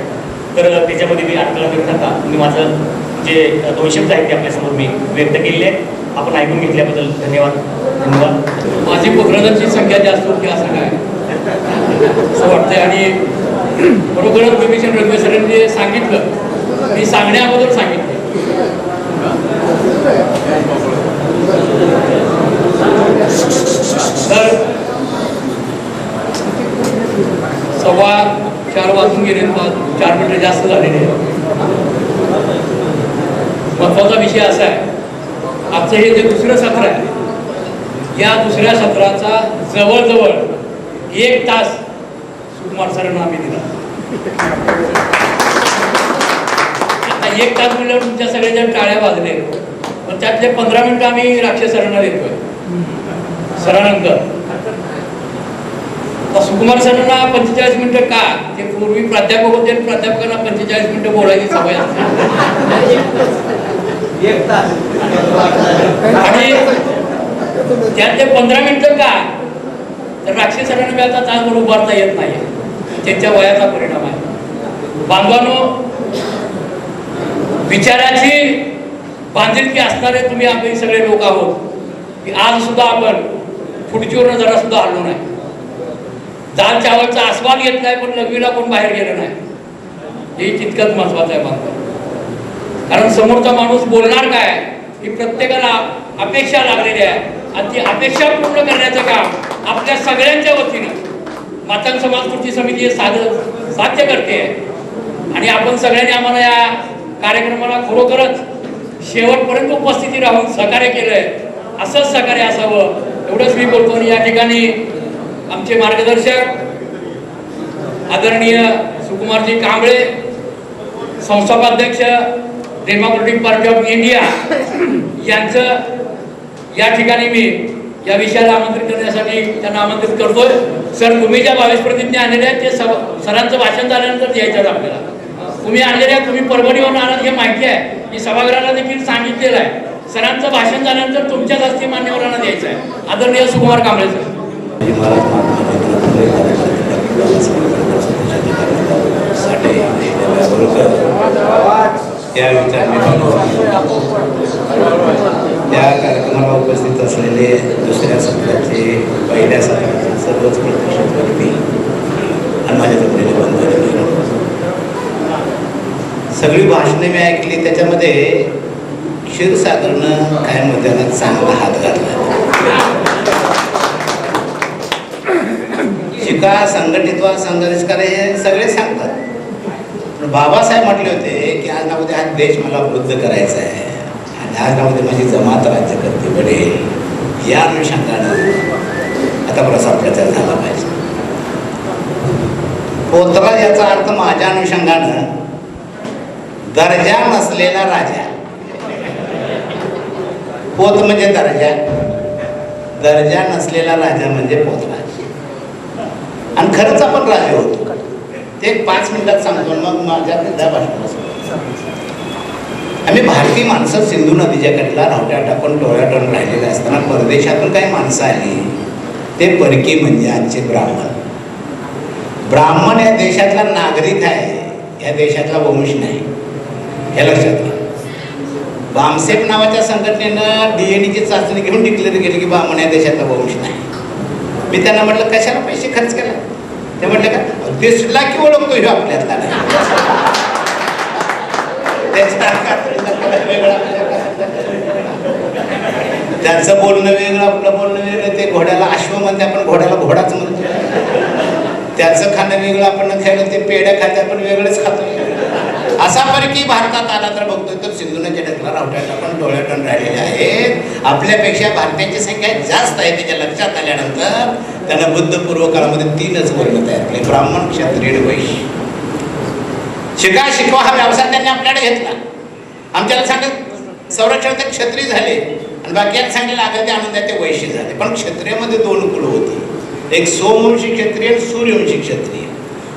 तर त्याच्यामध्ये मी अडथळा करू नका. मी माझं जे 2 शब्द आहेत ते आपल्यासमोर मी व्यक्त केलेले आहेत. आपण ऐकून घेतल्याबद्दल धन्यवाद. माझी पुत्रदांची संख्या जास्त होती असं काय असं वाटतंय. आणि बरोबरच विभीषण रंगवे सरांनी जे सांगितलं मी सांगण्या अगोदर सांगितलं. तर 4:15 वाजून गेले, 4 मिनिटं जास्त झालेले आहेत. महत्वाचा विषय असा आहे, आजचं हे जे दुसरं सत्र आहे, या दुसऱ्या सत्राचा जवळजवळ 1 तास सुकुमार सरांना आम्ही दिला. आता 1 तास म्हणल्यावर तुमच्या सगळेजण टाळ्या वाजले, पण त्यातले 15 मिनिटं आम्ही राक्षस सरांना देतोय सरानंतर. सुकुमार सरांना 45 मिनिटं का, ते पूर्वी प्राध्यापक होते आणि प्राध्यापकांना 45 मिनिटं बोलायची सवय असते. आणि त्यातले 15 मिनिटं का, तर राक्षस सरांना बी आता तासभर उभारता येत नाही, त्यांच्या वयाचा परिणाम आहे. बांधवांनो, विचाराची बांधिलकी असणारे तुम्ही आम्ही सगळे लोक आहोत की आज सुद्धा आपण खुर्चीवरनं जरा सुद्धा हल्लो नाही. दाल चावलचा आस्वाद घेत नाही, पण लघवीला कोण बाहेर गेलं नाही. हे तितकंच महत्वाचं आहे बांधव. कारण समोरचा माणूस बोलणार काय ही प्रत्येकाला अपेक्षा लागलेली आहे, आणि ती अपेक्षा पूर्ण करण्याचं काम आपल्या सगळ्यांच्या वतीनं मातंग समाज कृती समिती हे साध्य करते. आणि आपण सगळ्यांनी आम्हाला या कार्यक्रमाला खरोखरच शेवटपर्यंत उपस्थिती राहून सहकार्य केलंय. असंच सहकार्य असावं एवढंच मी बोलतो. आणि या ठिकाणी आमचे मार्गदर्शक आदरणीय सुकुमारजी कांबळे, संस्थापाध्यक्ष डेमोक्रेटिक पार्टी ऑफ इंडिया यांचं या ठिकाणी मी या विषयाला आमंत्रित करण्यासाठी त्यांना आमंत्रित करतोय. सर, तुम्ही ज्या 22 प्रतिज्ञा आणलेल्या आहेत ते सरांचं भाषण झाल्यानंतर द्यायचं आपल्याला. तुम्ही आणलेल्या, तुम्ही परभणीवरून आलात हे माहिती आहे, मी सभागृहाला देखील सांगितलेलं आहे. सरांचं भाषण झाल्यानंतर तुमच्याच हस्ते मान्यवरांना द्यायचं आहे. आदरणीय सुकुमार कांबळे सर. त्या कार्यक्रमाला उपस्थित असलेले दुसऱ्या सत्राचे, पहिल्या सत्राचे सर्वच प्रतिष्ठित व्यक्ती आणि माझ्या जमलेले बंधू, सगळी भाषणे मी ऐकली. त्याच्यामध्ये क्षीरसागरनं काय मुद्द्यानं चांगला हात घातला. शिका, संघटित व्हा, संघर्ष करा हे सगळे सांगतात. पण बाबासाहेब म्हटले होते की आज ना उद्या हा देश मला वृद्ध करायचा आहे आणि आज ना उद्या माझी जमात राज्य करते बडे. या अनुषंगानं आता प्रसार प्रचार झाला पाहिजे. पोतरा याचा अर्थ माझ्या अनुषंगानं दर्जा नसलेला राजा. पोत म्हणजे दर्जा, दर्जा नसलेला राजा म्हणजे पोतराज. आणि खरंच आपण राजे होतो. ते 5 मिनिटात सांगतो, मग माझ्या त्या भाषणाला आम्ही भारतीय माणसं सिंधू नदीच्या कडेला रावट्या टाकून डोळ्या टाकून राहिलेले असताना परदेशातून काही माणसं आली. ते परकी म्हणजे आजचे ब्राह्मण. ब्राह्मण या देशातला नागरिक आहे, या देशातला वंश नाही, हे लक्षात घ्या. बामसेप नावाच्या संघटनेनं DNA ची चाचणी घेऊन डिक्लेअर केली की ब्राह्मण या देशातला वंश नाही. मी त्यांना म्हटलं कशाला पैसे खर्च केला. ते म्हटलं का दिसला की ओळखतो ह्यो आपल्यातला नाही. त्यांचं बोलणं वेगळं, आपलं बोलणं वेगळं. ते घोड्याला अश्व म्हणते, आपण घोड्याला घोडाच म्हणतो. त्याचं खाणं वेगळं, आपण खायला ते पेढ्या खाते, आपण वेगळंच खातो. असा परकी भारतात आला तर बघतोय तर सिंधू नदीच्या ढकला रावट्या टाकून डोळ्या टाकून राहिलेले आहेत. आपल्यापेक्षा भारतीयांची संख्या जास्त आहे. त्याच्या लक्षात आल्यानंतर त्यांना बुद्ध पूर्व काळामध्ये 3च वर्ण तयार केले, ब्राह्मण, क्षत्रिय, वैश्य. शिका, शिकवा हा व्यवसाय त्यांनी आपल्याकडे घेतला. आमच्याला सांगत संरक्षण क्षत्रिय झाले आणि बाकीयांना सांगितलं लागेल ते आनंद ते वैश्य झाले. पण क्षत्रियामध्ये 2 कुळ होती, एक सोमवंशी क्षत्रिय आणि सूर्यवंशी क्षत्रिय.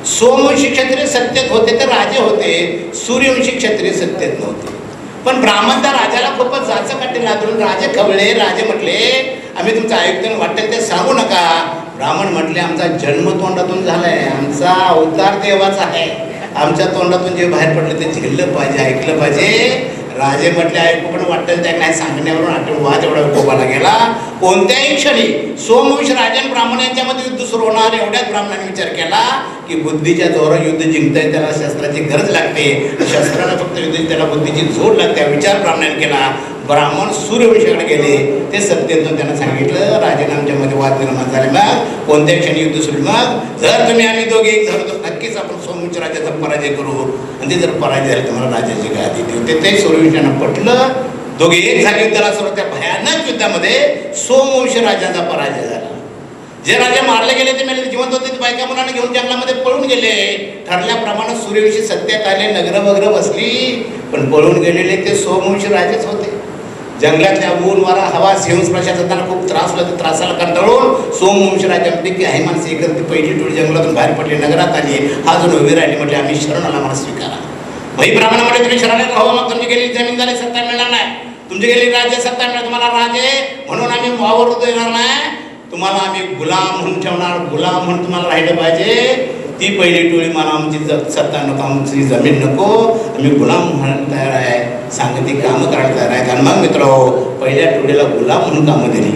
सोमवंशी क्षत्रिय सत्तेत होते तर राजे होते, सूर्यवंशी क्षत्रिय सत्तेत नव्हते. पण ब्राह्मण त्या राजाला खूपच जाचं काटे लागून राजे खवळे. राजे म्हटले आम्ही तुमचं ऐकतो वाटेल ते सांगू नका. ब्राह्मण म्हटले आमचा जन्म तोंडातून झालाय, आमचा अवतार देवाचा आहे, आमच्या तोंडातून जे बाहेर पडलं ते झेललं पाहिजे, ऐकलं पाहिजे. राजे म्हटले ऐकू पण वाटेल त्या नाही सांगण्यावरून आठवण वाद एवढा कोपाला गेला. कोणत्याही क्षणी सोमवंश राजन ब्राह्मण यांच्यामध्ये युद्ध सुरू होणार एवढ्याच ब्राह्मणाने विचार केला की बुद्धीच्या जोरावर युद्ध जिंकताय त्याला शस्त्राची गरज लागते, शस्त्राला फक्त युद्ध त्याला बुद्धीची जोड लागते. विचार ब्राह्मणाने केला. ब्राह्मण सूर्यवंशाकडे गेले. ते सत्यंतून त्यांना सांगितलं राजाने आमच्यामध्ये वाद निर्माण झाले. मग कोणत्या क्षणी युद्ध सुरू, मग जर तुम्ही आम्ही दोघे एक झालो तर नक्कीच आपण सोमवंश राजाचा पराजय करू, आणि ते जर पराजय झाले तुम्हाला राजाची गादी देऊ. ते सूर्यवंशांना पटलं. दोघे एक झाले युद्धाला सुरू. त्या भयानक युद्धामध्ये सोमवंश राजाचा पराजय झाला. जे राजे मारले गेले ते मेले, जिवंत होते ते बायका मुलांना घेऊन जंगलामध्ये पळून गेले. ठरल्याप्रमाणे सूर्यवंशी सत्यात आले, नगर वगैरे बसली, पण पळून गेलेले ते सोमवंशी राजेच होते. जंगलातल्या ऊन वारा हवा सेवून प्रशासनाला त्यांना खूप त्रास होता. त्या त्रासाला कंटाळून सोमवंश राजामध्ये की आहे माणसं एकत्र ती पहिली टोळी जंगलातून बाहेर पडली, नगरात आली. हा जो उभी राहिली म्हटले आम्ही शरणाला मला स्वीकारा. मग ब्राह्मण म्हटले तुम्ही शरणात राहा, मग तुमची गेलेली जमीनदारी सत्ता मिळणार नाही, तुमची गेलेली राज्य सत्ता मिळणार, तुम्हाला राजे म्हणून आम्ही वावर देणार नाही, तुम्हाला आम्ही गुलाम म्हणून ठेवणार, गुलाम म्हणून तुम्हाला राहिलं पाहिजे. ती पहिली टोळी मला आमची सत्ता नको, आमची जमीन नको, आम्ही गुलाम म्हणायला तयार आहे, सांगती कामं करायला तयार आहेत. आणि मग मित्र पहिल्या टोळीला गुलाम म्हणून कामं दिली.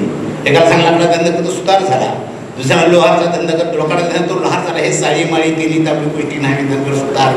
एकाला चांगला आपला धंदा करतो सुधार झाला, दुसऱ्याला लोहारचा धंदा करतो, लोकांना तो लोहार झाला. हे साळी माळी केली आपली गोष्टी नाही धंदा सुधार.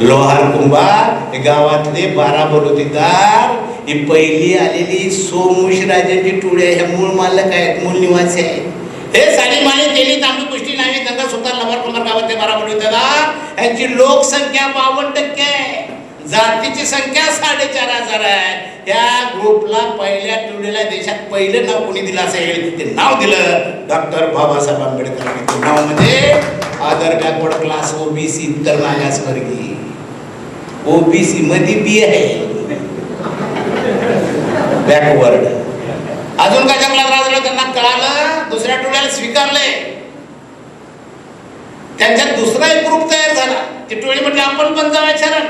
लोहार कुंभार गावातले 12 बलुतेदार, ही पहिली आलेली सोमवंश राजाची टोळी आहे. ह्या मूळ मालक आहेत, मूळ निवासी आहेत. हे साडी माळी केली तांबडी गोष्टी नाही धंदा सुद्धा लवार कुंभार गावातले 12 बलुतेदार यांची लोकसंख्या 52% आहे, जातीची संख्या 4,500 आहे. त्या ग्रुपला पहिल्या टोळीला देशात पहिलं नाव कोणी दिलं असेल ते नाव दिलं डॉक्टर बाबासाहेब आंबेडकर. ते नाव म्हणजे आदर बॅकवर्ड क्लास ओबीसी, इतर मागासवर्गीय. ओबीसी मध्ये बी आहे, बॅकवर्ड. अजून काय जंगलात राहिलं त्यांना कळालं, दुसऱ्या टोळ्याला स्वीकारले. त्यांच्यात दुसरा एक ग्रुप तयार झाला. ती टोळी म्हटली आपण पण जाऊया शरण,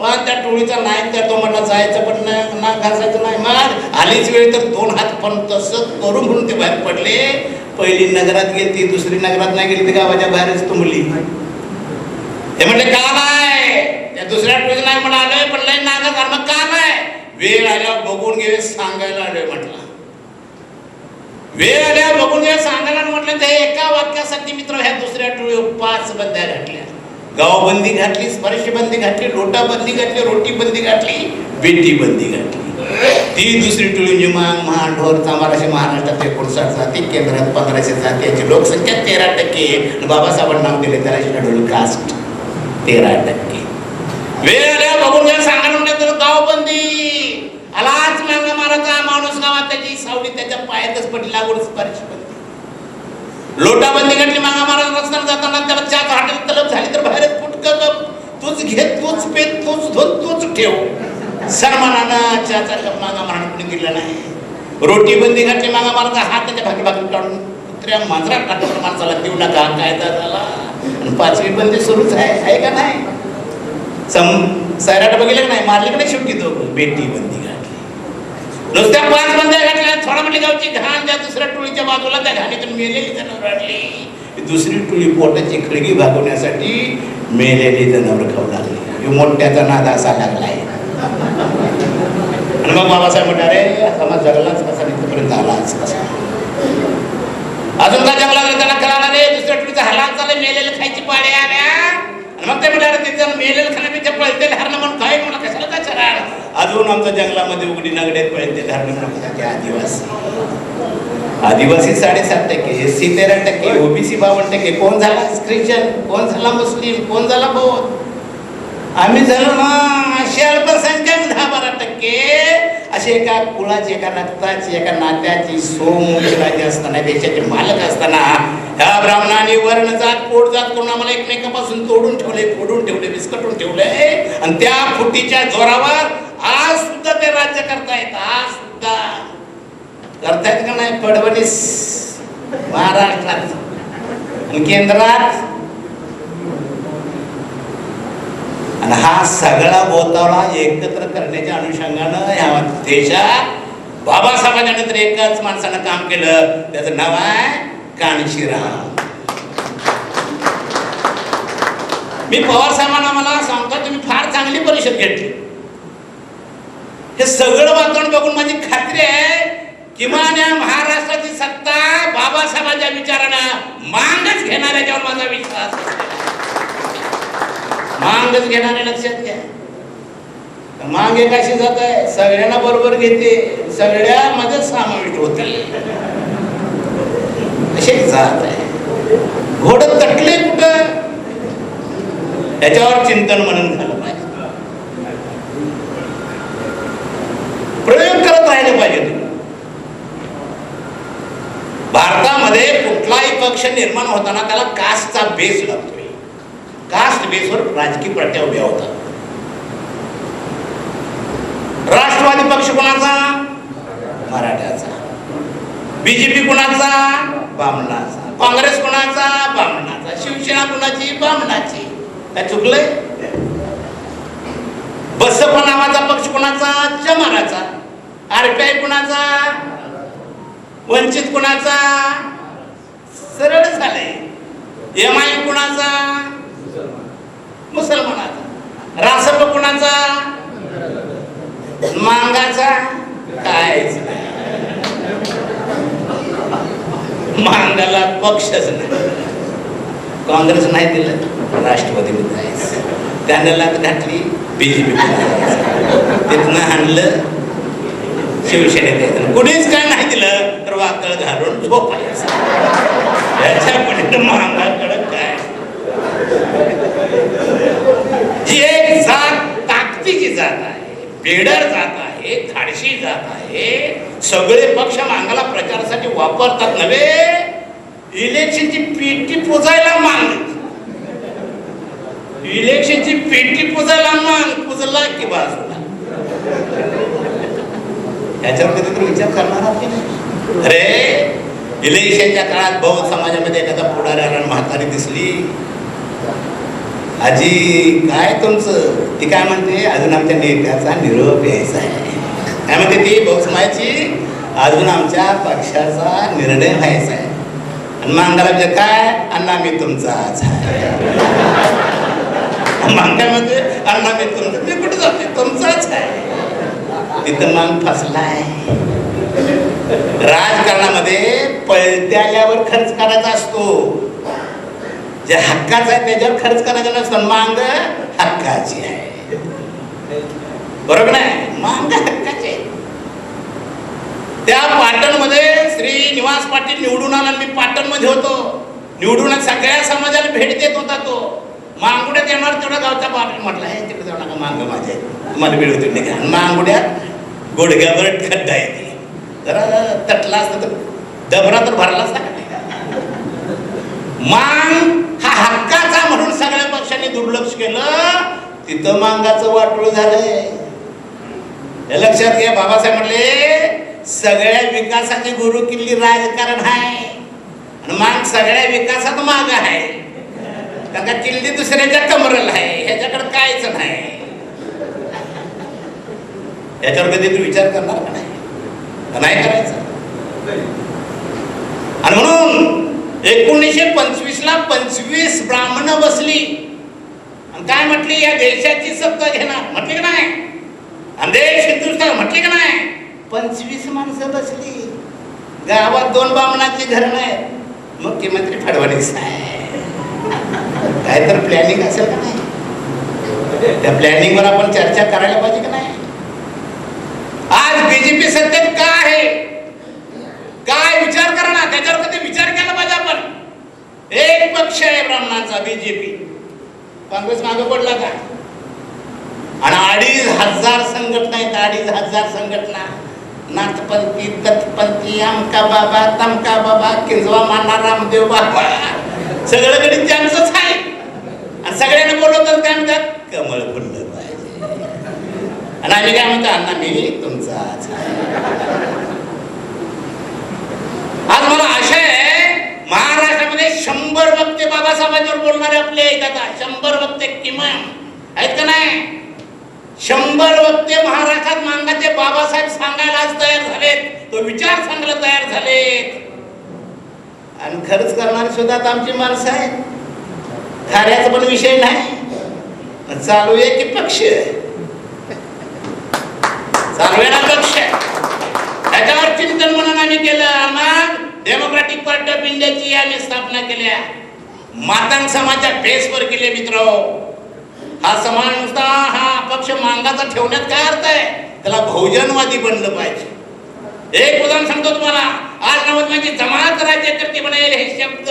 पण त्या टोळीचा नायक त्या तो म्हटला जायचं पण नाही, नाक घासायचं नाही. मग आलीच वेळ तर 2 हात पण तसं करून म्हणून ते बाहेर पडले. पहिली नगरात गेली, दुसरी नगरात नाही गेली, ती गावाच्या बाहेरच तुंबली. ते म्हटले का नाही, त्या दुसऱ्या टोळीचं नाही म्हणाले, पण लय नागत मग का नाही, वेळ आल्यावर बघून घे सांगायला आलोय म्हटलं. वेळ आल्यावर बघून घे सांगायला म्हटलं. ते एका वाक्यासाठी मित्र ह्या दुसऱ्या टोळीवर 5 बंद्या घातल्या. गावबंदी घातली, स्पर्शबंदी घातली, लोटाबंदी घातली, रोटीबंदी घातली, बेटीबंदी घातली. ती दुसरी टोळी म्हणजे महाढोर चांभाराशी महाराष्ट्रात 59 जाती, केंद्रात 1500 जाती, याची लोकसंख्या 13%. बाबासाहेबांना नाव दिले त्याला शेड्यूल कास्ट 13%. वेळ आल्या बघून घ्या सांगायला म्हटलं तर गावबंदी आलाच मांगा माराचा माणूस गावात त्याची सावली त्याच्या पायातच पडली, लागून स्पर्शबंदी. लोटाबंदी घातली, मांगा महाराज रस्त्याला जाताना त्याला चहा हॉटेल तलब झाली तर बाहेरच फुटकं तूच घे, तूच पे, तूच धो, तूच ठेव. सन्मानानं चहाचा कप मांगा महाराज कोणी दिला नाही. रोटी बंदी घातली, मांगा महाराज हात त्याच्या भागी भागी काढून कुत्र्या मांजरात टाकलं, माणसाला देऊ नका कायदा झाला. आणि 5वी बंदी सुरूच आहे का नाही. सैराट बघितलं नाही, मारले का नाही शेवटी तो. बेटी बंदी घातली, नुसत्या 5 बंद्या घातल्या. थोडा म्हटली गावची घाण त्या दुसऱ्या टोळीच्या बाजूला त्या घाणीतून मेलेली जनावर आणली. दुसरी टोळी पोटाची खळगी भागवण्यासाठी मेलेली जनावर खाऊ लागली. मोठ्याचा नाद असा लागलाय. आणि मग बाबासाहेब म्हणतात अरे समाज जगलाच कसा, इथपर्यंत आलाच कसा. अजून का जगला त्यांना कळाला रे, दुसऱ्या टोळीचा हलाल चालय, मेलेलं खायची पाळी आल्या. मग ते म्हणाले तिथं मेलेलं खाण्यापेक्षा पळते धारणं म्हणून काय म्हणा कशाला काय चराड. अजून आमच्या जंगलामध्ये उघडी नागड्यात पळते धारणं म्हणून आदिवासी. आदिवासी 7.5%, SC 13%, ओबीसी 52%. कोण झाला ख्रिश्चन, कोण झाला मुस्लिम, कोण झाला बौद्ध. आम्ही झालो ना अशी अल्पसंख्याक 10-12%. अशी एका कुळाची, एका रक्ताची, एका नात्याची सोमवंश राज्य असताना, देशाचे मालक असताना ह्या ब्राह्मणाने वर्ण जात पोट जात करून आम्हाला एकमेकापासून तोडून ठेवले, फोडून ठेवले, विस्कटून ठेवले. आणि त्या फुटीच्या जोरावर आज सुद्धा ते राज्य करतायत. आज सुद्धा करतायत का नाही. फडणवीस महाराष्ट्रात आणि केंद्रात. आणि हा सगळा बोतावळा एकत्र करण्याच्या अनुषंगानं या देशात बाबासाहेबांनंतर एकाच माणसानं काम केलं, त्याचं नाव आहे कानशीराम. मी पवार साहेबांना मला सांगतो, तुम्ही फार चांगली परिषद घेतली. हे सगळं वातावरण बघून माझी खात्री आहे किमान या महाराष्ट्राची सत्ता बाबासाहेबांच्या विचारानं मांगच घेणाऱ्याच्यावर माझा विश्वास. मांगच घेणारे लक्षात घ्या. मांग एकाशी जात आहे, सगळ्यांना बरोबर घेते, सगळ्यामध्ये समाविष्ट होते, असे जात आहे. घोड तटले कुठं, त्याच्यावर चिंतन मनन झालं पाहिजे. प्रयोग करत राहिले पाहिजे. भारतामध्ये कुठलाही पक्ष निर्माण होताना त्याला कास्टचा बेस लागतोय. कास्ट बेसवर राजकीय पार्ट्या उभ्या होतात. राष्ट्रवादी पक्ष कोणाचा? मराठ्याचा. बीजेपी कोणाचा? बामणाचा. काँग्रेस कोणाचा? बामणाचा. शिवसेना कोणाची? बामणाची. काय चुकलंय? बसपा नावाचा पक्ष कोणाचा? चमाराचा. आरपीआय कोणाचा? वंचित कोणाचा? सरळ झालंय. एमआय कोणाचा? मुसलमानाचा. रासप कोणाचा? मांगाचा. कायच मांगाला पक्षच नाही. काँग्रेस नाही दिलं, राष्ट्रवादी जायचं. त्यानं लाच घातली बीजेपी, तिथनं आणलं शिवसेनेत यायचं. कुणीच काय नाही दिलं तर वाकळ घालून झोपायचं. याच्या पुढे महागाकडं काय? जी एक जात ताकदीची जात आहे, बेडर जात आहे, धाडशी जात आहे. सगळे पक्ष मांगाला प्रचारासाठी वापरतात नव्हे. इलेक्शनची पेटी पुजायला मांग, इलेक्शनची पेटी पुजायला मांग, पुजला की बाजूला. याच्यावर कधीतरी विचार करणार आहात? अरे इलेक्शनच्या काळात बौद्ध समाजामध्ये एखादा पुढाऱ्याला म्हातारी दिसली, आजी काय तुमचं? ती काय म्हणते? अजून आमच्या नेत्याचा निरोप यायचा आहे. काय म्हणते ती बौद्ध समाजाची? अजून आमच्या पक्षाचा निर्णय व्हायचा आहे. आणि मांगाला म्हणजे काय? अण्णा मी तुमचाच आहे. मांग काय म्हणते? अण्णा मी तुमचा. मी कुठे जाते? तुमचाच आहे. तिथं मांग फसलाय. राजकारणामध्ये पळत्याल्यावर खर्च करायचा असतो. जे हक्काचं आहे त्याच्यावर खर्च करायचा नसतो. मांग हक्काची आहे, बरोबर नाही? मांग हक्काची आहे. त्या पाटणमध्ये श्रीनिवास पाटील निवडून आला. मी पाटणमध्ये होतो. निवडून सगळ्या समाजाला भेट देत होता तो. मांगुड्यात येणार तेवढा गावचा पाटील म्हटला, हे तिकडे जाऊ नका, मांग माझे मला वेळ होती नाही. आणि मांगुड्यात गुडघ्यावर खड्डा येते. जरा तटला असता तर डबरा तर भरला असता का? मांग हा हक्काचा म्हणून सगळ्या पक्षांनी दुर्लक्ष केलं. तिथं मांगाचं वाटोळ झालंय. हे लक्षात घ्या. बाबासाहेब म्हणले सगळ्या विकासाची गुरु किल्ली राजकारण आहे आणि मांग सगळ्या विकासात माग आहे. कारण का किल्ली दुसऱ्याच्या कमरेला आहे, ह्याच्याकडे कायच नाही. याच्यावर कधी तू विचार करणार का नाही? नाही करायचं. आणि म्हणून 1925 ला 25 ब्राह्मण बसली आणि काय म्हटली? या देशाची सत्ता घेणार म्हटली का नाही? आणि देश हिंदुस्थान म्हटली का नाही? 25 माणसं बसली. गावात 2 ब्राह्मणाची घर नाही. मुख्यमंत्री फडणवीस आहे. काय तर प्लॅनिंग असेल का नाही? त्या प्लॅनिंगवर आपण चर्चा करायला पाहिजे का नाही? आज बीजेपी सत्तेत का आहे? काय विचार करा ना, त्याच्यावर कधी विचार केला पाहिजे आपण. एक पक्ष आहे ब्राह्मणांचा बीजेपी. काँग्रेस मागे पडला का? आणि 2,500 संघटना आहेत. 2,500 संघटना. नाथपंथी, तत्पंथी, अमका बाबा, तमका बाबा, किंजवा माना, रामदेव बाबा, सगळं गणित त्यांचंच आहे. आणि सगळ्यांना बोलवतात काय म्हणतात? कमळ फुललं पाहिजे. आणि आम्ही काय म्हणतो? अण्णा मी तुमचाच आहे. आज मला आशा आहे महाराष्ट्रामध्ये 100 वक्ते बाबासाहेबांवर बोलणारे आपले आहेत. आता 100 वक्ते किमान आहेत का नाही? 100 वक्ते महाराष्ट्रात मांगाचे बाबासाहेब सांगायला आज तयार झालेत, तो विचार सांगायला तयार झालेत. आणि खर्च करणारी सुद्धा आता आमची माणसं आहेत. कार्याचा पण विषय नाही, चालू आहे की पक्ष चालू आहे ना पक्ष, त्याच्यावर चिंतन म्हणून आम्ही केलं. मग डेमोक्रॅटिक पार्टी ऑफ इंडियाची आम्ही स्थापना केल्या, मातंग समाजाच्या बेसवर केले. मित्र, हा समाज नुसता हा पक्ष मांगाचा ठेवण्यात काय अर्थ आहे? त्याला बहुजनवादी बनलं पाहिजे. एक उदाहरण सांगतो तुम्हाला. आज नवजमाची जमात राज्यकर्ते बनेल हे शब्द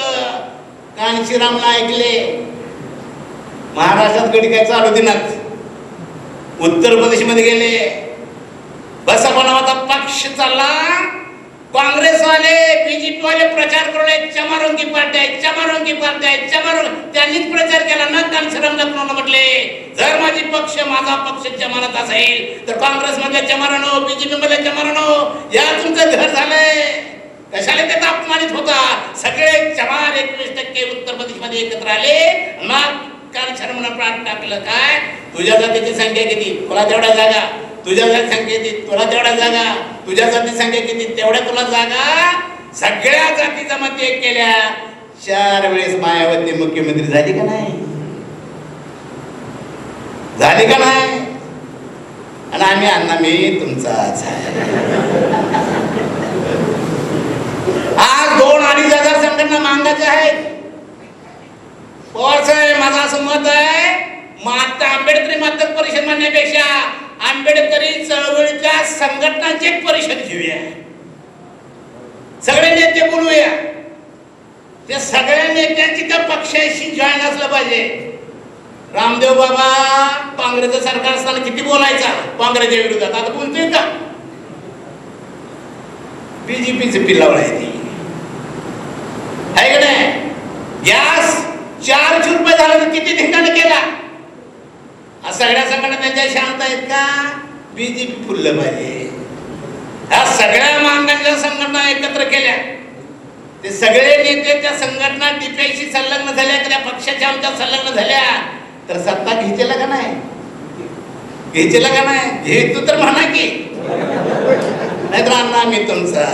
कांशीरामला ऐकले. महाराष्ट्रात कधी काय चालू दिनात, उत्तर प्रदेशमध्ये गेले, बसपा नावाचा पक्ष चालला. काँग्रेसवाले बीजेपी वाले प्रचार करून चमारोंगी पार्टी आहे, चमारोंगी पार्टी आहे, चमारोंगी. त्यांनीच प्रचार केला ना. कांशीरामला कोणाला म्हटले, जर माझी पक्ष माझा पक्ष चमारत असेल तर काँग्रेसमध्ये चमारानो, बीजेपी मध्ये चमारानो, या तुमचं घर झालंय. कशाला ते अपमानित होता? सगळे चमार 21% उत्तर प्रदेश मध्ये एकत्र आले. मग कांशीरामनं प्राण टाकलं. काय तुझ्या जातीची संख्या किती, तुला तेवढ्या जागा, तुझ्या जाती संख्या किती, तुला तेवढ्या जागा, तुझ्या जाती संख्या किती, तेवढ्या तुला जागा. सगळ्या जाती जमात एक केल्या. 4 वेळेस मायावती मुख्यमंत्री झाली का नाही? झाली का नाही? आणि आम्ही अण्णा मी तुमचाच आज 2-2.5 संघटना मांगाच्या आहेत. पवार साहेब, माझं असं मत आहे, आंबेडकरी मातक परिषद म्हणण्यापेक्षा आंबेडकरी चळवळीच्या संघटनांची एक परिषद घेऊया, सगळे नेते बोलूया. त्या सगळ्या नेत्यांची त्या पक्षाशी जॉईन असलं पाहिजे. रामदेव बाबा काँग्रेसचं सरकार असताना किती बोलायचा काँग्रेसच्या विरोधात, आता बोलतोय का? बीजेपीचे पिल्लावळ आहे ती, आहे का नाही? गॅस 400 रुपये झाला तर किती ठिकाणी केला. सगळ्या संघटना त्यांच्या शांत आहेत का? बीजेपी फुललं पाहिजे. ह्या सगळ्या मागांच्या संघटना एकत्र केल्या, ते सगळे नेते त्या संघटना डीपीआयशी संलग्न झाल्या, त्या पक्षाच्या आमच्या संलग्न झाल्या, तर सत्ता घ्यायचीला का नाही? घ्यायचीला का नाही? घेतो तर म्हणा की, नाहीतर अण्णा मी तुमचा.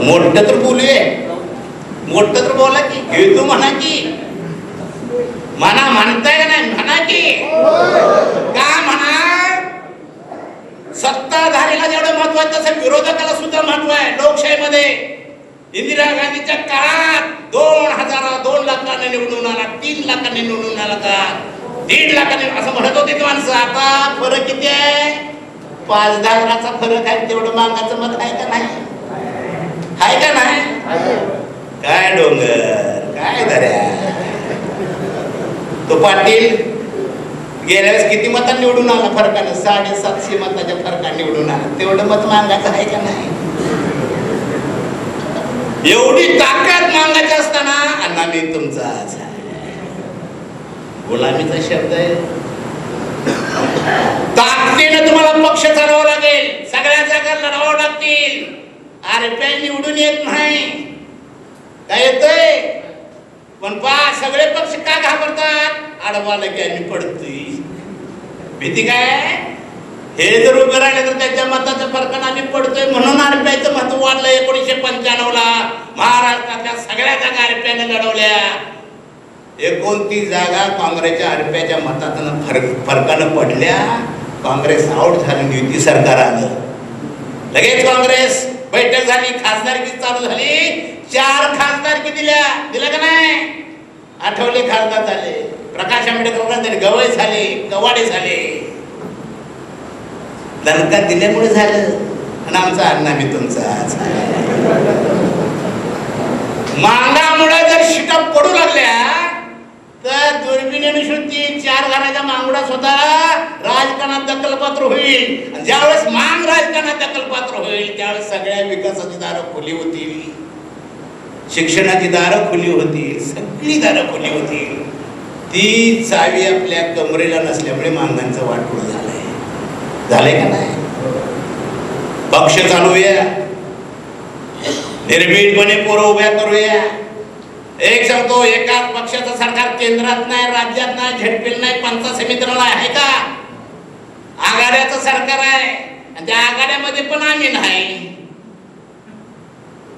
मोठं तर बोलूये, मोठं तर बोला की, घेतो म्हणा की. म्हणा, म्हणताय का नाही? म्हणा की. का म्हणा? सत्ताधारीला जेवढं महत्व आहे तसं विरोधकाला सुद्धा महत्व आहे. लोकशाहीमध्ये इंदिरा गांधीच्या काळात 2 लाखांनी निवडून आला, 3 लाखांनी निवडून आला का 1.5 लाखांनी असं म्हणत होते माणसं. आता फरक किती आहे? 5-10 फरक आहे. तेवढं मागाचं मत आहे का नाही? आहे का नाही? काय डोंगर, काय दऱ्या. तो पाटील गेल्या वेळेस किती मतांनी निवडून आला? फरकानं 750 मताच्या फरकाने निवडून आला. तेवढं मत मागायचं आहे का नाही? एवढी ताकद मागायची असताना अण्णा मी तुमचाच. गुलामीचा शब्द आहे. ताकदीनं तुम्हाला पक्ष चालवावा लागेल, सगळ्या जागा लढवावं लागतील. RPI निवडून येत नाही, काय येतंय? पण सगळे पक्ष का घाबरतात? आडवाला की आम्ही पडतोय. भीती काय? हे जर उभे राहिले तर त्याच्या मताच्या फरकाने आम्ही पडतोय. म्हणून RPIचं महत्व वाढलं. 1995 ला महाराष्ट्रातल्या सगळ्या जागा RPIने लढवल्या. 29 जागा काँग्रेसच्या RPIच्या मतातून फरकानं पडल्या. काँग्रेस आउट झाली, युती सरकार आलं. लगेच काँग्रेस बैठक झाली, खासदारकी चालू झाली. 4 खासदारकी दिल्या का नाही? आठवले खासदार झाले, प्रकाश आंबेडकर गवई झाले, कवाडे झाले. दणका दिल्यामुळे झालं. आणि आमचा अण्णा मी तुमचा. मांगामुळे जर शिटा पडू लागल्या तर दुर्बिणीने शुद्धी 4 घराच्या मांगुडाच होता राजकारणात दखलपात्र होईल. ज्यावेळेस मांग राजकारणात दखलपात्र होईल त्यावेळेस सगळ्या विकासाची दारं खुली होतील, शिक्षणाची दारं खुली होतील, सगळी दारं खुली होतील. ती चावी आपल्या कमरेला नसल्यामुळे मांगांचं वाटोळ झालंय का नाही? पक्ष चालूया, निर्भीडपणे पोरं उभ्या करूया. एक सांगतो, एकाच पक्षाचं सरकार केंद्रात नाही, राज्यात नाही, झेडपील नाही, पंचायत समितीला आहे का? आघाड्याचं सरकार आहे आणि त्या आघाड्यामध्ये पण आम्ही नाही,